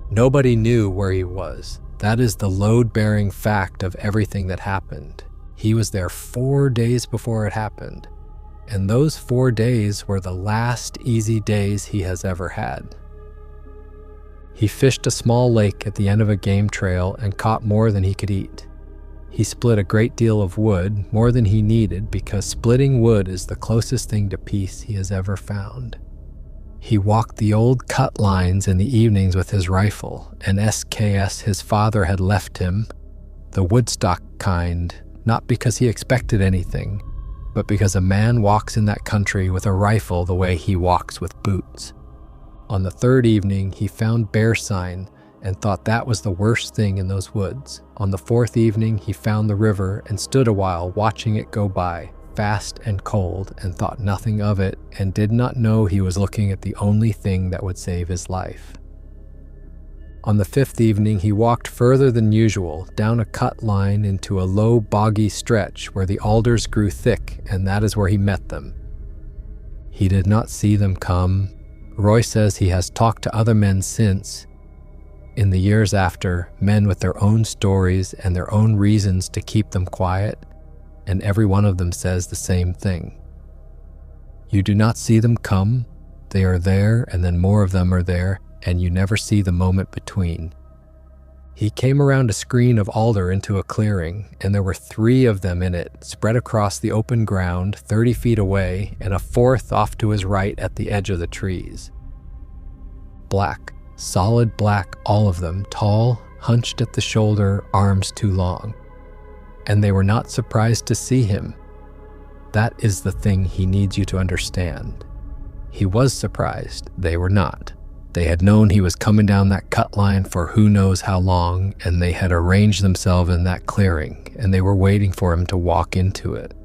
Nobody knew where he was. That is the load-bearing fact of everything that happened. He was there 4 days before it happened, and those 4 days were the last easy days he has ever had. He fished a small lake at the end of a game trail and caught more than he could eat. He split a great deal of wood, more than he needed, because splitting wood is the closest thing to peace he has ever found. He walked the old cut lines in the evenings with his rifle, an SKS his father had left him, the woodstock kind, not because he expected anything, but because a man walks in that country with a rifle the way he walks with boots. On the third evening, he found bear sign and thought that was the worst thing in those woods. On the fourth evening, he found the river and stood a while watching it go by, fast and cold, and thought nothing of it, and did not know he was looking at the only thing that would save his life. On the fifth evening, he walked further than usual, down a cut line into a low, boggy stretch where the alders grew thick, and that is where he met them. He did not see them come. Roy says he has talked to other men since. In the years after, men with their own stories and their own reasons to keep them quiet, and every one of them says the same thing. You do not see them come. They are there, and then more of them are there, and you never see the moment between. He came around a screen of alder into a clearing, and there were 3 of them in it, spread across the open ground 30 feet away, and a 4th off to his right at the edge of the trees. Black, solid black, all of them, tall, hunched at the shoulder, arms too long. And they were not surprised to see him. That is the thing he needs you to understand. He was surprised, they were not. They had known he was coming down that cut line for who knows how long, and they had arranged themselves in that clearing, and they were waiting for him to walk into it.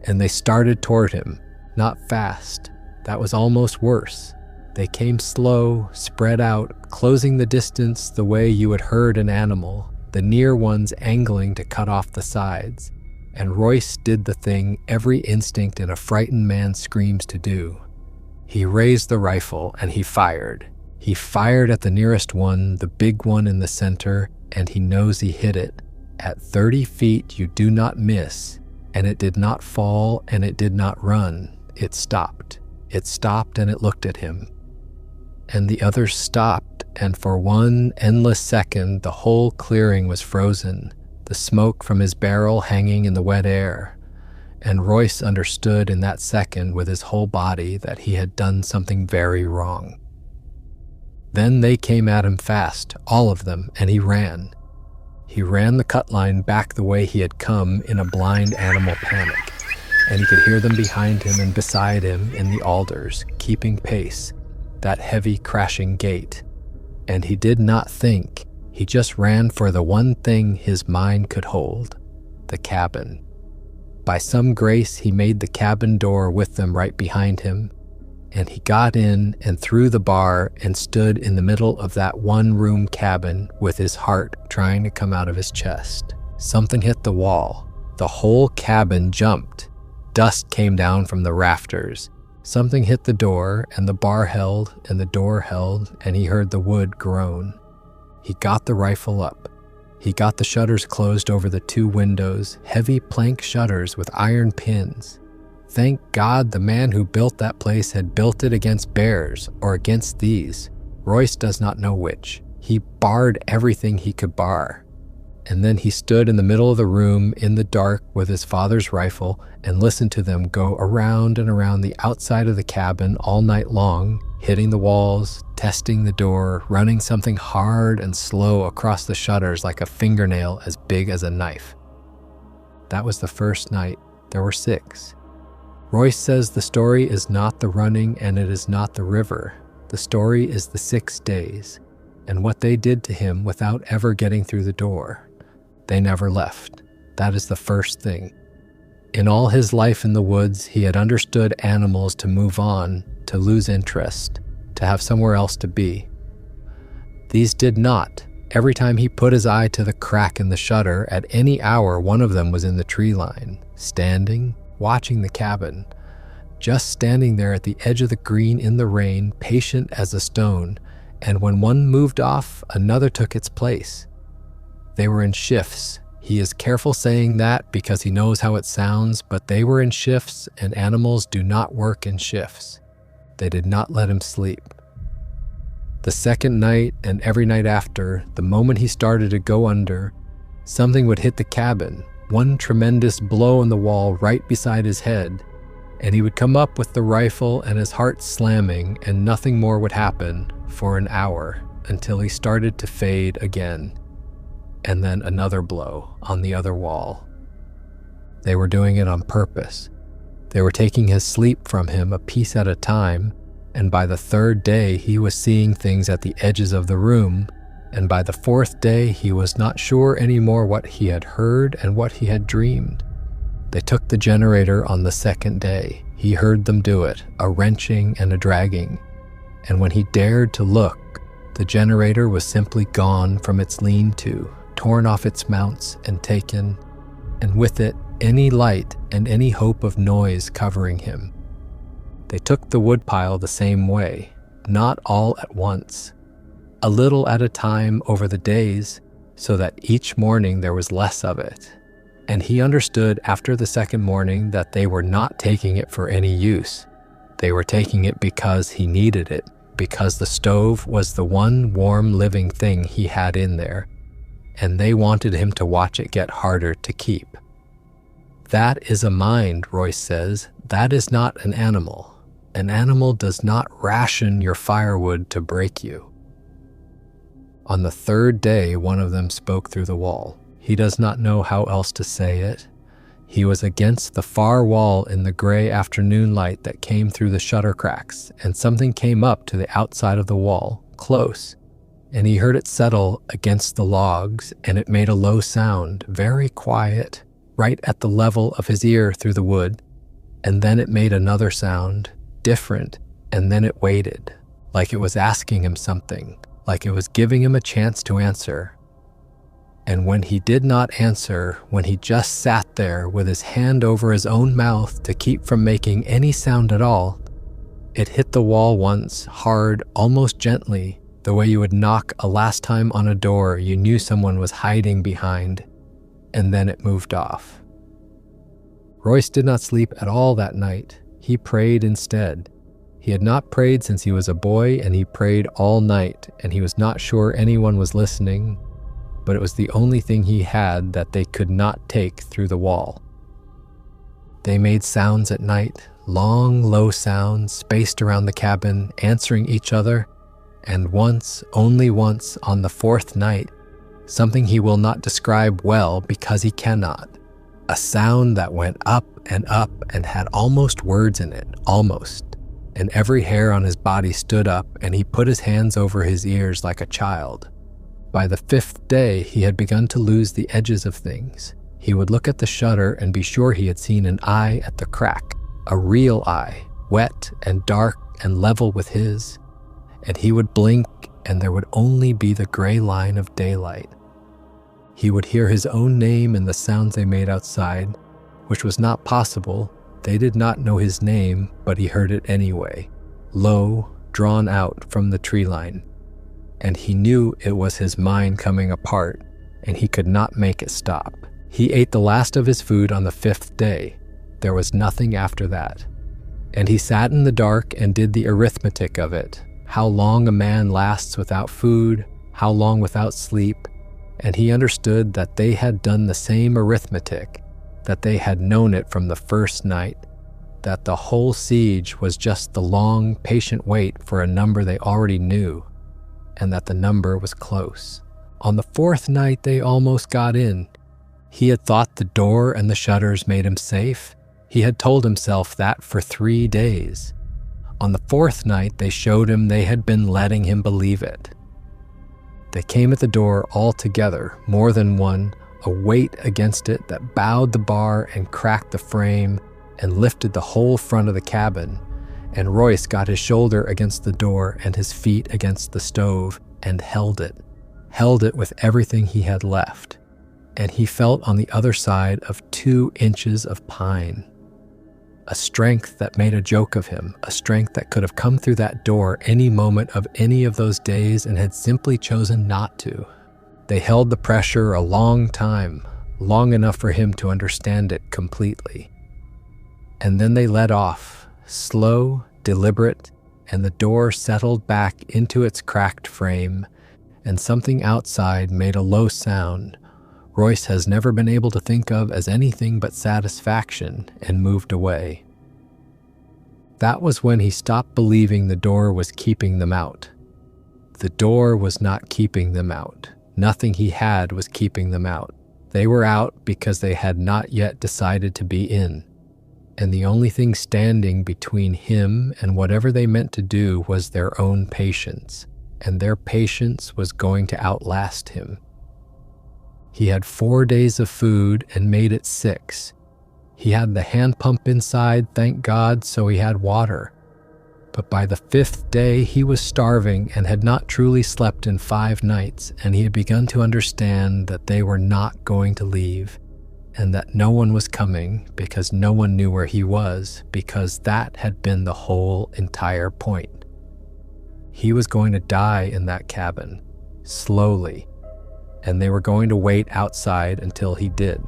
And they started toward him, not fast. That was almost worse. They came slow, spread out, closing the distance the way you would herd an animal, the near ones angling to cut off the sides. And Royce did the thing every instinct in a frightened man screams to do. He raised the rifle and he fired. He fired at the nearest one, the big one in the center, and he knows he hit it. At 30 feet you do not miss, and it did not fall and it did not run. It stopped. It stopped and it looked at him. And the others stopped, and for one endless second the whole clearing was frozen, the smoke from his barrel hanging in the wet air. And Royce understood in that second with his whole body that he had done something very wrong. Then they came at him fast, all of them, and he ran. He ran the cut line back the way he had come in a blind animal panic, and he could hear them behind him and beside him in the alders, keeping pace, that heavy crashing gait. And he did not think, he just ran for the one thing his mind could hold, the cabin. By some grace, he made the cabin door with them right behind him, and he got in and through the bar and stood in the middle of that one-room cabin with his heart trying to come out of his chest. Something hit the wall. The whole cabin jumped. Dust came down from the rafters. Something hit the door, and the bar held, and the door held, and he heard the wood groan. He got the rifle up. He got the shutters closed over the 2 windows, heavy plank shutters with iron pins. Thank God the man who built that place had built it against bears or against these. Royce does not know which. He barred everything he could bar. And then he stood in the middle of the room in the dark with his father's rifle and listened to them go around and around the outside of the cabin all night long, hitting the walls, testing the door, running something hard and slow across the shutters like a fingernail as big as a knife. That was the first night. There were 6. Royce says the story is not the running and it is not the river. The story is the 6 days and what they did to him without ever getting through the door. They never left. That is the first thing. In all his life in the woods, he had understood animals to move on, to lose interest, to have somewhere else to be. These did not. Every time he put his eye to the crack in the shutter, at any hour one of them was in the tree line, standing, watching the cabin, just standing there at the edge of the green in the rain, patient as a stone, and when one moved off, another took its place. They were in shifts. He is careful saying that because he knows how it sounds, but they were in shifts, and animals do not work in shifts. They did not let him sleep. The second night and every night after, the moment he started to go under, something would hit the cabin, one tremendous blow in the wall right beside his head, and he would come up with the rifle and his heart slamming, and nothing more would happen for an hour until he started to fade again. And then another blow on the other wall. They were doing it on purpose. They were taking his sleep from him a piece at a time, and by the 3rd day he was seeing things at the edges of the room, and by the 4th day he was not sure anymore what he had heard and what he had dreamed. They took the generator on the 2nd day. He heard them do it, a wrenching and a dragging, and when he dared to look, the generator was simply gone from its lean-to, torn off its mounts and taken, and with it any light and any hope of noise covering him. They took the woodpile the same way, not all at once, a little at a time over the days, so that each morning there was less of it. And he understood after the 2nd morning that they were not taking it for any use. They were taking it because he needed it, because the stove was the one warm living thing he had in there, and they wanted him to watch it get harder to keep. That is a mind, Royce says. That is not an animal. An animal does not ration your firewood to break you. On the 3rd day, one of them spoke through the wall. He does not know how else to say it. He was against the far wall in the gray afternoon light that came through the shutter cracks, and something came up to the outside of the wall, close, and he heard it settle against the logs, and it made a low sound, very quiet, right at the level of his ear through the wood, and then it made another sound, different, and then it waited, like it was asking him something, like it was giving him a chance to answer. And when he did not answer, when he just sat there with his hand over his own mouth to keep from making any sound at all, it hit the wall once, hard, almost gently, the way you would knock a last time on a door you knew someone was hiding behind, and then it moved off. Royce did not sleep at all that night. He prayed instead. He had not prayed since he was a boy, and he prayed all night, and he was not sure anyone was listening, but it was the only thing he had that they could not take through the wall. They made sounds at night, long, low sounds spaced around the cabin, answering each other, and once, only once, on the 4th night, something he will not describe well because he cannot, a sound that went up and had almost words in it, almost, and every hair on his body stood up, and he put his hands over his ears like a child. By the 5th day, he had begun to lose the edges of things. He would look at the shutter and be sure he had seen an eye at the crack, a real eye, wet and dark and level with his, and he would blink and there would only be the gray line of daylight. He would hear his own name and the sounds they made outside, which was not possible. They did not know his name, but he heard it anyway, low, drawn out from the tree line. And he knew it was his mind coming apart, and he could not make it stop. He ate the last of his food on the 5th day. There was nothing after that. And he sat in the dark and did the arithmetic of it, how long a man lasts without food, how long without sleep, and he understood that they had done the same arithmetic, that they had known it from the first night, that the whole siege was just the long, patient wait for a number they already knew, and that the number was close. On the 4th night, they almost got in. He had thought the door and the shutters made him safe. He had told himself that for 3 days. On the 4th night, they showed him they had been letting him believe it. They came at the door all together, more than one, a weight against it that bowed the bar and cracked the frame and lifted the whole front of the cabin, and Royce got his shoulder against the door and his feet against the stove and held it with everything he had left, and he felt on the other side of 2 inches of pine. A strength that made a joke of him, a strength that could have come through that door any moment of any of those days and had simply chosen not to. They held the pressure a long time, long enough for him to understand it completely. And then they let off, slow, deliberate, and the door settled back into its cracked frame, and something outside made a low sound Royce has never been able to think of as anything but satisfaction, and moved away. That was when he stopped believing the door was keeping them out. The door was not keeping them out. Nothing he had was keeping them out. They were out because they had not yet decided to be in. And the only thing standing between him and whatever they meant to do was their own patience, and their patience was going to outlast him. He had 4 days of food and made it 6. He had the hand pump inside, thank God, so he had water. But by the 5th day, he was starving and had not truly slept in 5 nights, and he had begun to understand that they were not going to leave, and that no one was coming because no one knew where he was, because that had been the whole entire point. He was going to die in that cabin, slowly, and they were going to wait outside until he did.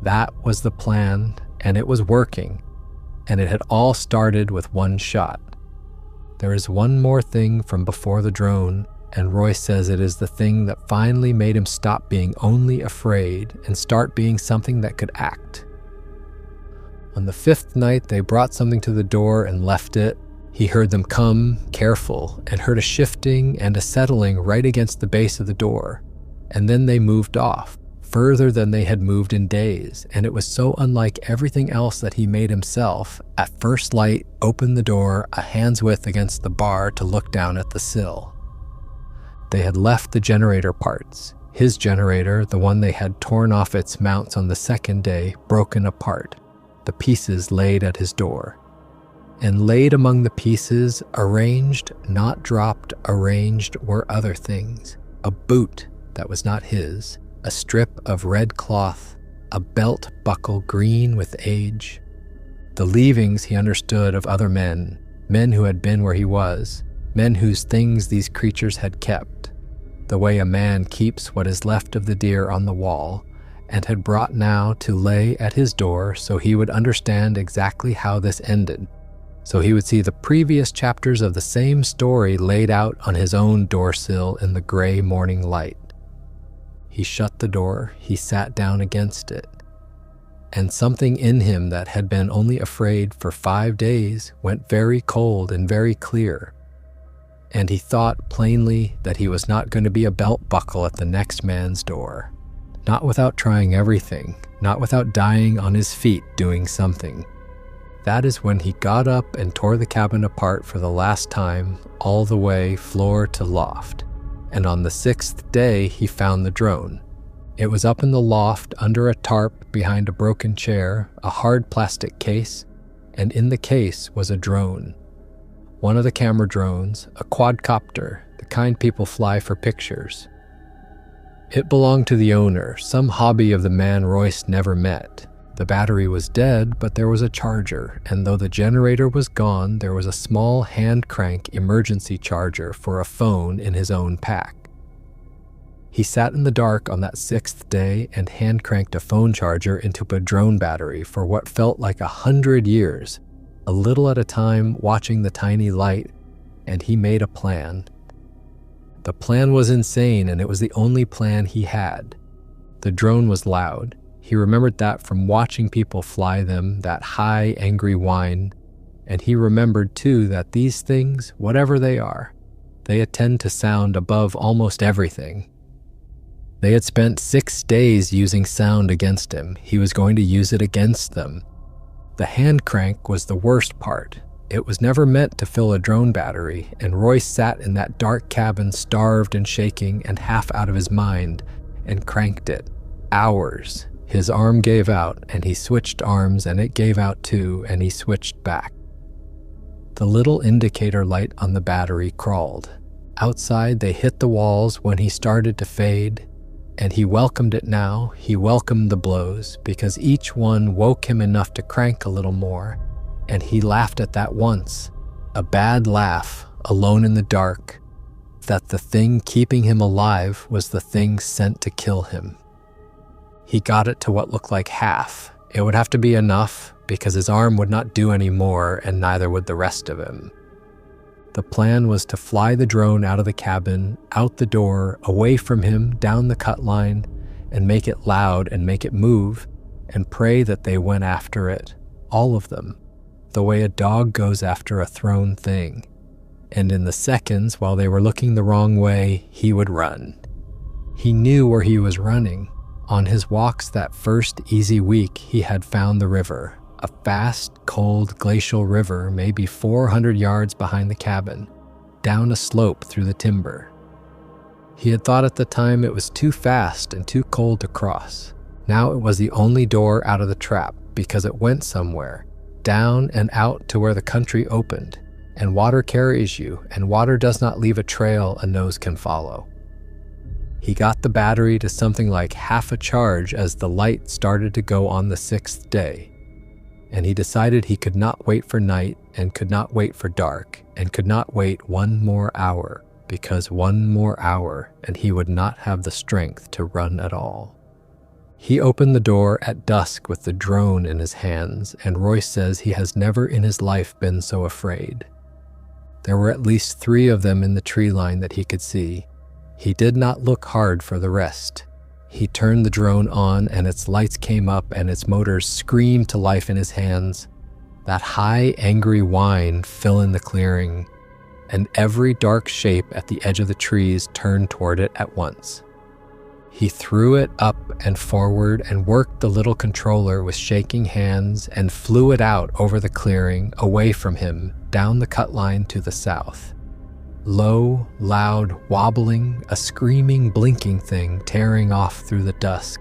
That was the plan, and it was working, and it had all started with 1 shot. There is one more thing from before the drone, and Royce says it is the thing that finally made him stop being only afraid and start being something that could act. On the 5th night, they brought something to the door and left it. He heard them come, careful, and heard a shifting and a settling right against the base of the door. And then they moved off, further than they had moved in days, and it was so unlike everything else that he made himself, at first light, opened the door a hand's width against the bar to look down at the sill. They had left the generator parts, his generator, the one they had torn off its mounts on the 2nd day, broken apart, the pieces laid at his door. And laid among the pieces, arranged, not dropped, arranged, were other things. A boot that was not his, a strip of red cloth, a belt buckle green with age. The leavings, he understood, of other men, men who had been where he was, men whose things these creatures had kept, the way a man keeps what is left of the deer on the wall, and had brought now to lay at his door so he would understand exactly how this ended, so he would see the previous chapters of the same story laid out on his own doorsill in the gray morning light. He shut the door, he sat down against it, and something in him that had been only afraid for 5 days went very cold and very clear, and he thought plainly that he was not going to be a belt buckle at the next man's door, not without trying everything, not without dying on his feet doing something. That is when he got up and tore the cabin apart for the last time, all the way floor to loft. And on the 6th day, he found the drone. It was up in the loft under a tarp behind a broken chair, a hard plastic case, and in the case was a drone. One of the camera drones, a quadcopter, the kind people fly for pictures. It belonged to the owner, some hobby of the man Royce never met. The battery was dead, but there was a charger, and though the generator was gone, there was a small hand crank emergency charger for a phone in his own pack. He sat in the dark on that 6th day and hand-cranked a phone charger into a drone battery for what felt like 100 years, a little at a time watching the tiny light, and he made a plan. The plan was insane, and it was the only plan he had. The drone was loud. He remembered that from watching people fly them, that high, angry whine, and he remembered too that these things, whatever they are, they attend to sound above almost everything. They had spent 6 days using sound against him. He was going to use it against them. The hand crank was the worst part. It was never meant to fill a drone battery, and Royce sat in that dark cabin starved and shaking and half out of his mind and cranked it. Hours. His arm gave out, and he switched arms, and it gave out too, and he switched back. The little indicator light on the battery crawled. Outside, they hit the walls when he started to fade, and he welcomed it now. He welcomed the blows, because each one woke him enough to crank a little more, and he laughed at that once, a bad laugh, alone in the dark, that the thing keeping him alive was the thing sent to kill him. He got it to what looked like half. It would have to be enough, because his arm would not do any more, and neither would the rest of him. The plan was to fly the drone out of the cabin, out the door, away from him, down the cut line, and make it loud and make it move, and pray that they went after it, all of them, the way a dog goes after a thrown thing. And in the seconds, while they were looking the wrong way, he would run. He knew where he was running. On his walks that first easy week, he had found the river, a fast, cold, glacial river maybe 400 yards behind the cabin, down a slope through the timber. He had thought at the time it was too fast and too cold to cross. Now it was the only door out of the trap because it went somewhere, down and out to where the country opened, and water carries you, and water does not leave a trail a nose can follow. He got the battery to something like half a charge as the light started to go on the 6th day. And he decided he could not wait for night and could not wait for dark and could not wait 1 more hour, because 1 more hour and he would not have the strength to run at all. He opened the door at dusk with the drone in his hands, and Royce says he has never in his life been so afraid. There were at least 3 of them in the tree line that he could see. He did not look hard for the rest. He turned the drone on and its lights came up and its motors screamed to life in his hands. That high, angry whine filled the clearing, and every dark shape at the edge of the trees turned toward it at once. He threw it up and forward and worked the little controller with shaking hands and flew it out over the clearing, away from him, down the cut line to the south. Low, loud, wobbling, a screaming, blinking thing tearing off through the dusk.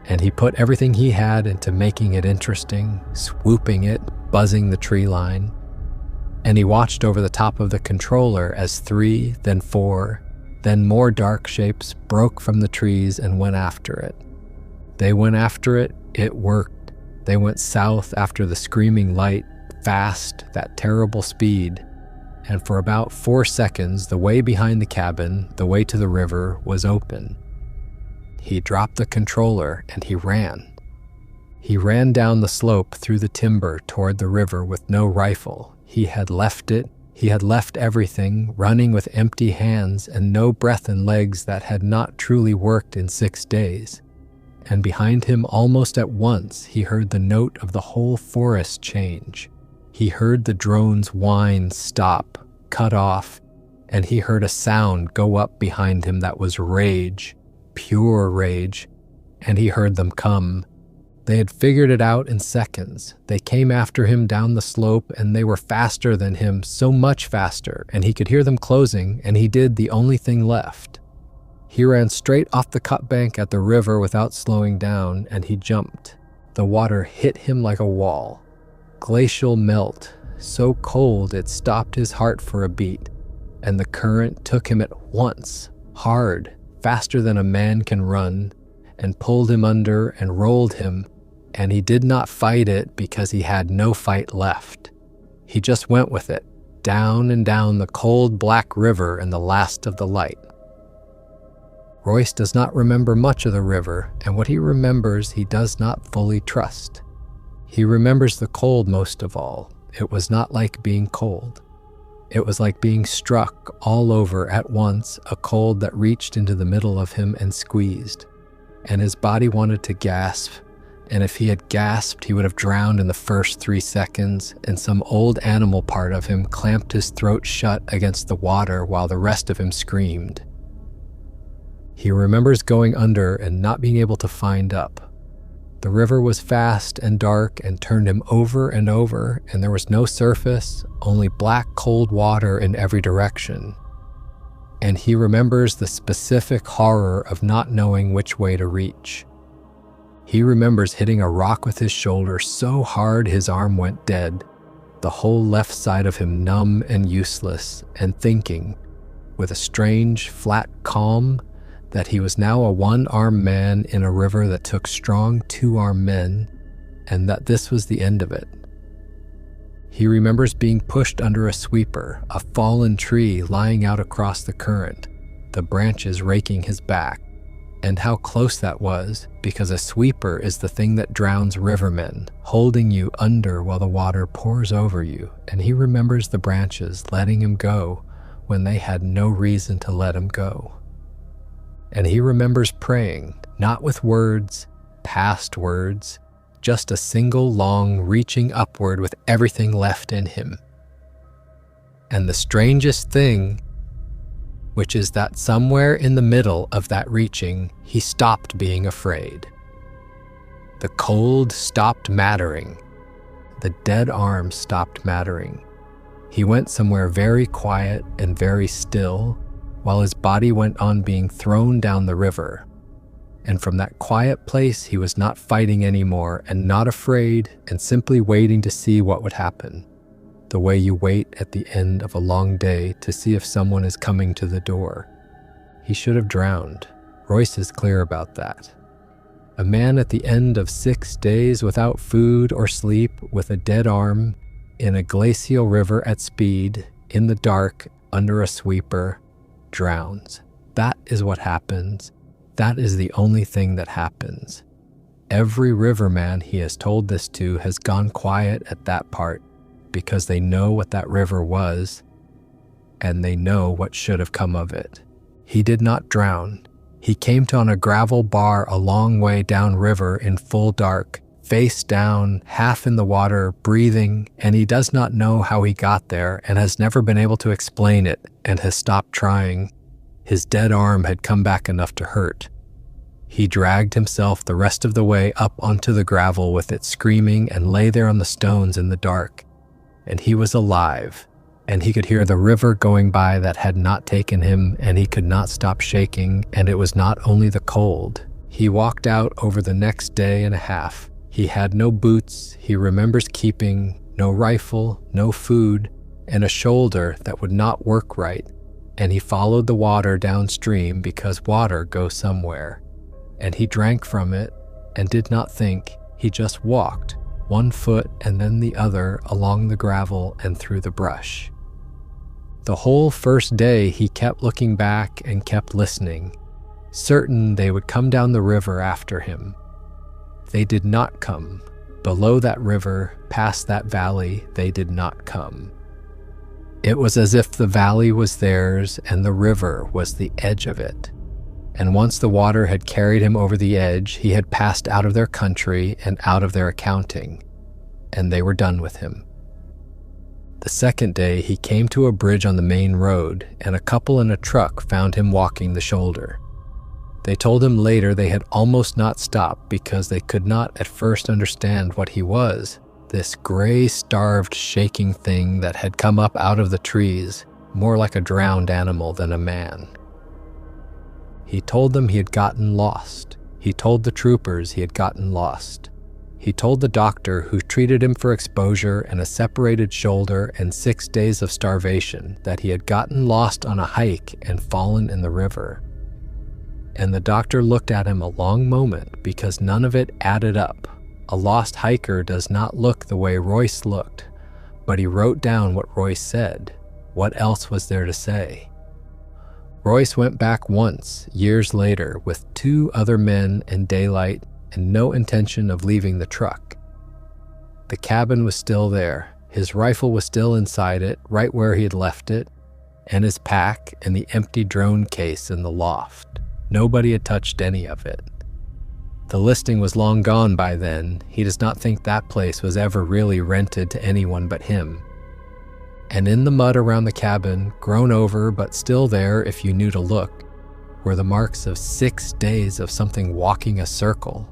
And he put everything he had into making it interesting, swooping it, buzzing the tree line. And he watched over the top of the controller as 3, then 4, then more dark shapes broke from the trees and went after it. They went after it, it worked. They went south after the screaming light, fast, that terrible speed. And for about 4 seconds, the way behind the cabin, the way to the river, was open. He dropped the controller and he ran. He ran down the slope through the timber toward the river with no rifle. He had left it. He had left everything, running with empty hands and no breath in legs that had not truly worked in 6 days. And behind him, almost at once, he heard the note of the whole forest change. He heard the drone's whine stop, cut off, and he heard a sound go up behind him that was rage, pure rage, and he heard them come. They had figured it out in seconds. They came after him down the slope, and they were faster than him, so much faster, and he could hear them closing, and he did the only thing left. He ran straight off the cut bank at the river without slowing down, and he jumped. The water hit him like a wall. Glacial melt, so cold it stopped his heart for a beat, and the current took him at once, hard, faster than a man can run, and pulled him under and rolled him, and he did not fight it because he had no fight left. He just went with it, down and down the cold black river in the last of the light. Royce does not remember much of the river, and what he remembers he does not fully trust. He remembers the cold most of all. It was not like being cold. It was like being struck all over at once, a cold that reached into the middle of him and squeezed, and his body wanted to gasp, and if he had gasped, he would have drowned in the first 3 seconds, and some old animal part of him clamped his throat shut against the water while the rest of him screamed. He remembers going under and not being able to find up. The river was fast and dark and turned him over and over, and there was no surface, only black cold water in every direction. And he remembers the specific horror of not knowing which way to reach. He remembers hitting a rock with his shoulder so hard his arm went dead, the whole left side of him numb and useless, and thinking, with a strange, flat calm, that he was now a one-armed man in a river that took strong two-armed men, and that this was the end of it. He remembers being pushed under a sweeper, a fallen tree lying out across the current, the branches raking his back, and how close that was, because a sweeper is the thing that drowns rivermen, holding you under while the water pours over you, and he remembers the branches letting him go when they had no reason to let him go. And he remembers praying, not with words, past words, just a single long reaching upward with everything left in him. And the strangest thing, which is that somewhere in the middle of that reaching, he stopped being afraid. The cold stopped mattering. The dead arm stopped mattering. He went somewhere very quiet and very still, while his body went on being thrown down the river. And from that quiet place, he was not fighting anymore and not afraid and simply waiting to see what would happen. The way you wait at the end of a long day to see if someone is coming to the door. He should have drowned. Royce is clear about that. A man at the end of 6 days without food or sleep, with a dead arm, in a glacial river at speed, in the dark, under a sweeper, drowns. That is what happens. That is the only thing that happens. Every riverman he has told this to has gone quiet at that part because they know what that river was and they know what should have come of it. He did not drown. He came to on a gravel bar a long way down river in full dark, face down, half in the water, breathing, and he does not know how he got there and has never been able to explain it and has stopped trying. His dead arm had come back enough to hurt. He dragged himself the rest of the way up onto the gravel with it screaming and lay there on the stones in the dark. And he was alive, and he could hear the river going by that had not taken him, and he could not stop shaking, and it was not only the cold. He walked out over the next day and a half. He had no boots, he remembers keeping, no rifle, no food, and a shoulder that would not work right, and he followed the water downstream because water goes somewhere. And he drank from it and did not think, he just walked, one foot and then the other along the gravel and through the brush. The whole first day he kept looking back and kept listening, certain they would come down the river after him. They did not come. Below that river, past that valley, they did not come. It was as if the valley was theirs and the river was the edge of it. And once the water had carried him over the edge, he had passed out of their country and out of their accounting, and they were done with him. The second day, he came to a bridge on the main road, and a couple in a truck found him walking the shoulder. They told him later they had almost not stopped because they could not at first understand what he was, this gray, starved, shaking thing that had come up out of the trees, more like a drowned animal than a man. He told them he had gotten lost. He told the troopers he had gotten lost. He told the doctor who treated him for exposure and a separated shoulder and 6 days of starvation that he had gotten lost on a hike and fallen in the river. And the doctor looked at him a long moment because none of it added up. A lost hiker does not look the way Royce looked, but he wrote down what Royce said. What else was there to say? Royce went back once, years later, with 2 other men in daylight and no intention of leaving the truck. The cabin was still there. His rifle was still inside it, right where he had left it, and his pack and the empty drone case in the loft. Nobody had touched any of it. The listing was long gone by then. He does not think that place was ever really rented to anyone but him. And in the mud around the cabin, grown over but still there if you knew to look, were the marks of 6 days of something walking a circle.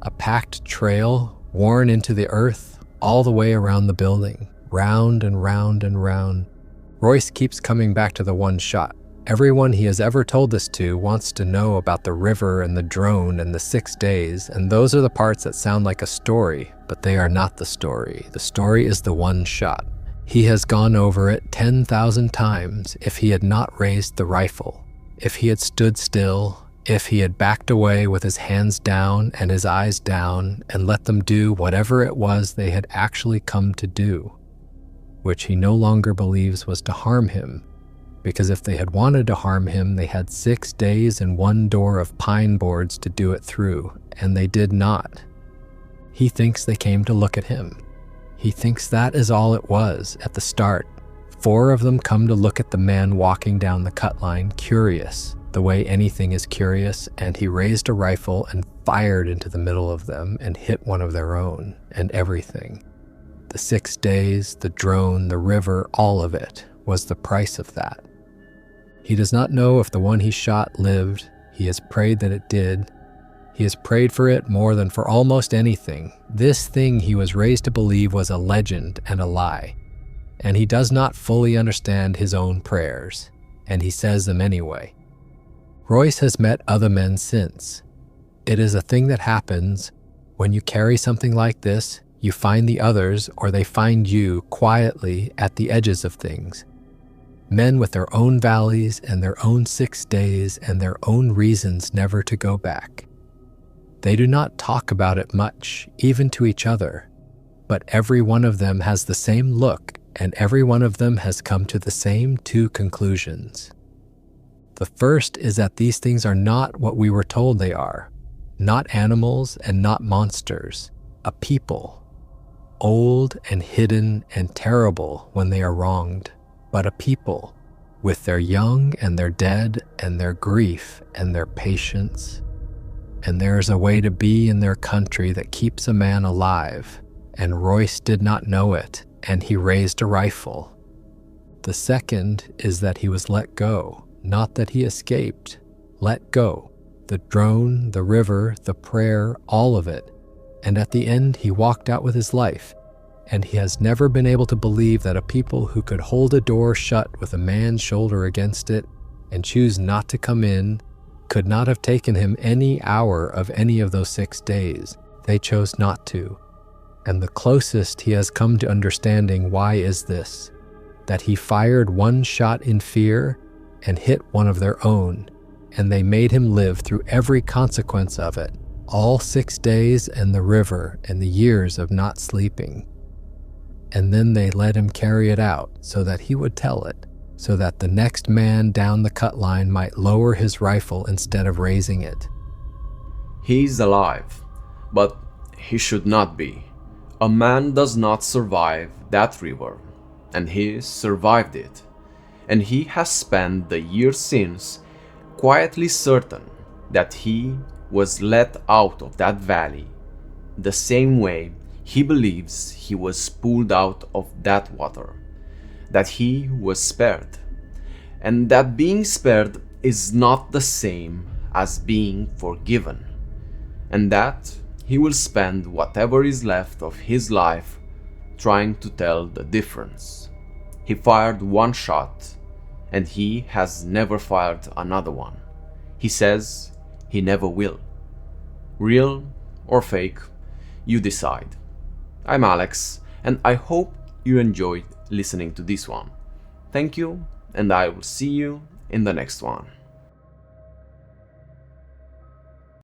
A packed trail worn into the earth all the way around the building, round and round and round. Royce keeps coming back to the one shot. Everyone he has ever told this to wants to know about the river and the drone and the 6 days, and those are the parts that sound like a story, but they are not the story. The story is the one shot. He has gone over it 10,000 times if he had not raised the rifle, if he had stood still, if he had backed away with his hands down and his eyes down and let them do whatever it was they had actually come to do, which he no longer believes was to harm him, because if they had wanted to harm him, they had 6 days and 1 door of pine boards to do it through, and they did not. He thinks they came to look at him. He thinks that is all it was at the start. 4 of them come to look at the man walking down the cut line, curious, the way anything is curious, and he raised a rifle and fired into the middle of them and hit one of their own, and everything. The 6 days, the drone, the river, all of it was the price of that. He does not know if the one he shot lived. He has prayed that it did. He has prayed for it more than for almost anything. This thing he was raised to believe was a legend and a lie. And he does not fully understand his own prayers, and he says them anyway. Royce has met other men since. It is a thing that happens when you carry something like this. You find the others, or they find you quietly at the edges of things. Men with their own valleys and their own 6 days and their own reasons never to go back. They do not talk about it much, even to each other, but every one of them has the same look, and every one of them has come to the same 2 conclusions. The first is that these things are not what we were told they are, not animals and not monsters, a people, old and hidden and terrible when they are wronged, but a people, with their young and their dead and their grief and their patience. And there is a way to be in their country that keeps a man alive, and Royce did not know it, and he raised a rifle. The second is that he was let go, not that he escaped. Let go. The drone, the river, the prayer, all of it. And at the end, he walked out with his life, and he has never been able to believe that a people who could hold a door shut with a man's shoulder against it and choose not to come in could not have taken him any hour of any of those 6 days. They chose not to. And the closest he has come to understanding why is this, that he fired 1 shot in fear and hit one of their own, and they made him live through every consequence of it, all 6 days and the river and the years of not sleeping. And then they let him carry it out so that he would tell it, so that the next man down the cut line might lower his rifle instead of raising it. He is alive, but he should not be. A man does not survive that river, and he survived it. And he has spent the years since quietly certain that he was let out of that valley, the same way he believes he was pulled out of that water, that he was spared, and that being spared is not the same as being forgiven, and that he will spend whatever is left of his life trying to tell the difference. He fired 1 shot, and he has never fired another one. He says he never will. Real or fake, you decide. I'm Alex, and I hope you enjoyed listening to this one. Thank you, and I will see you in the next one.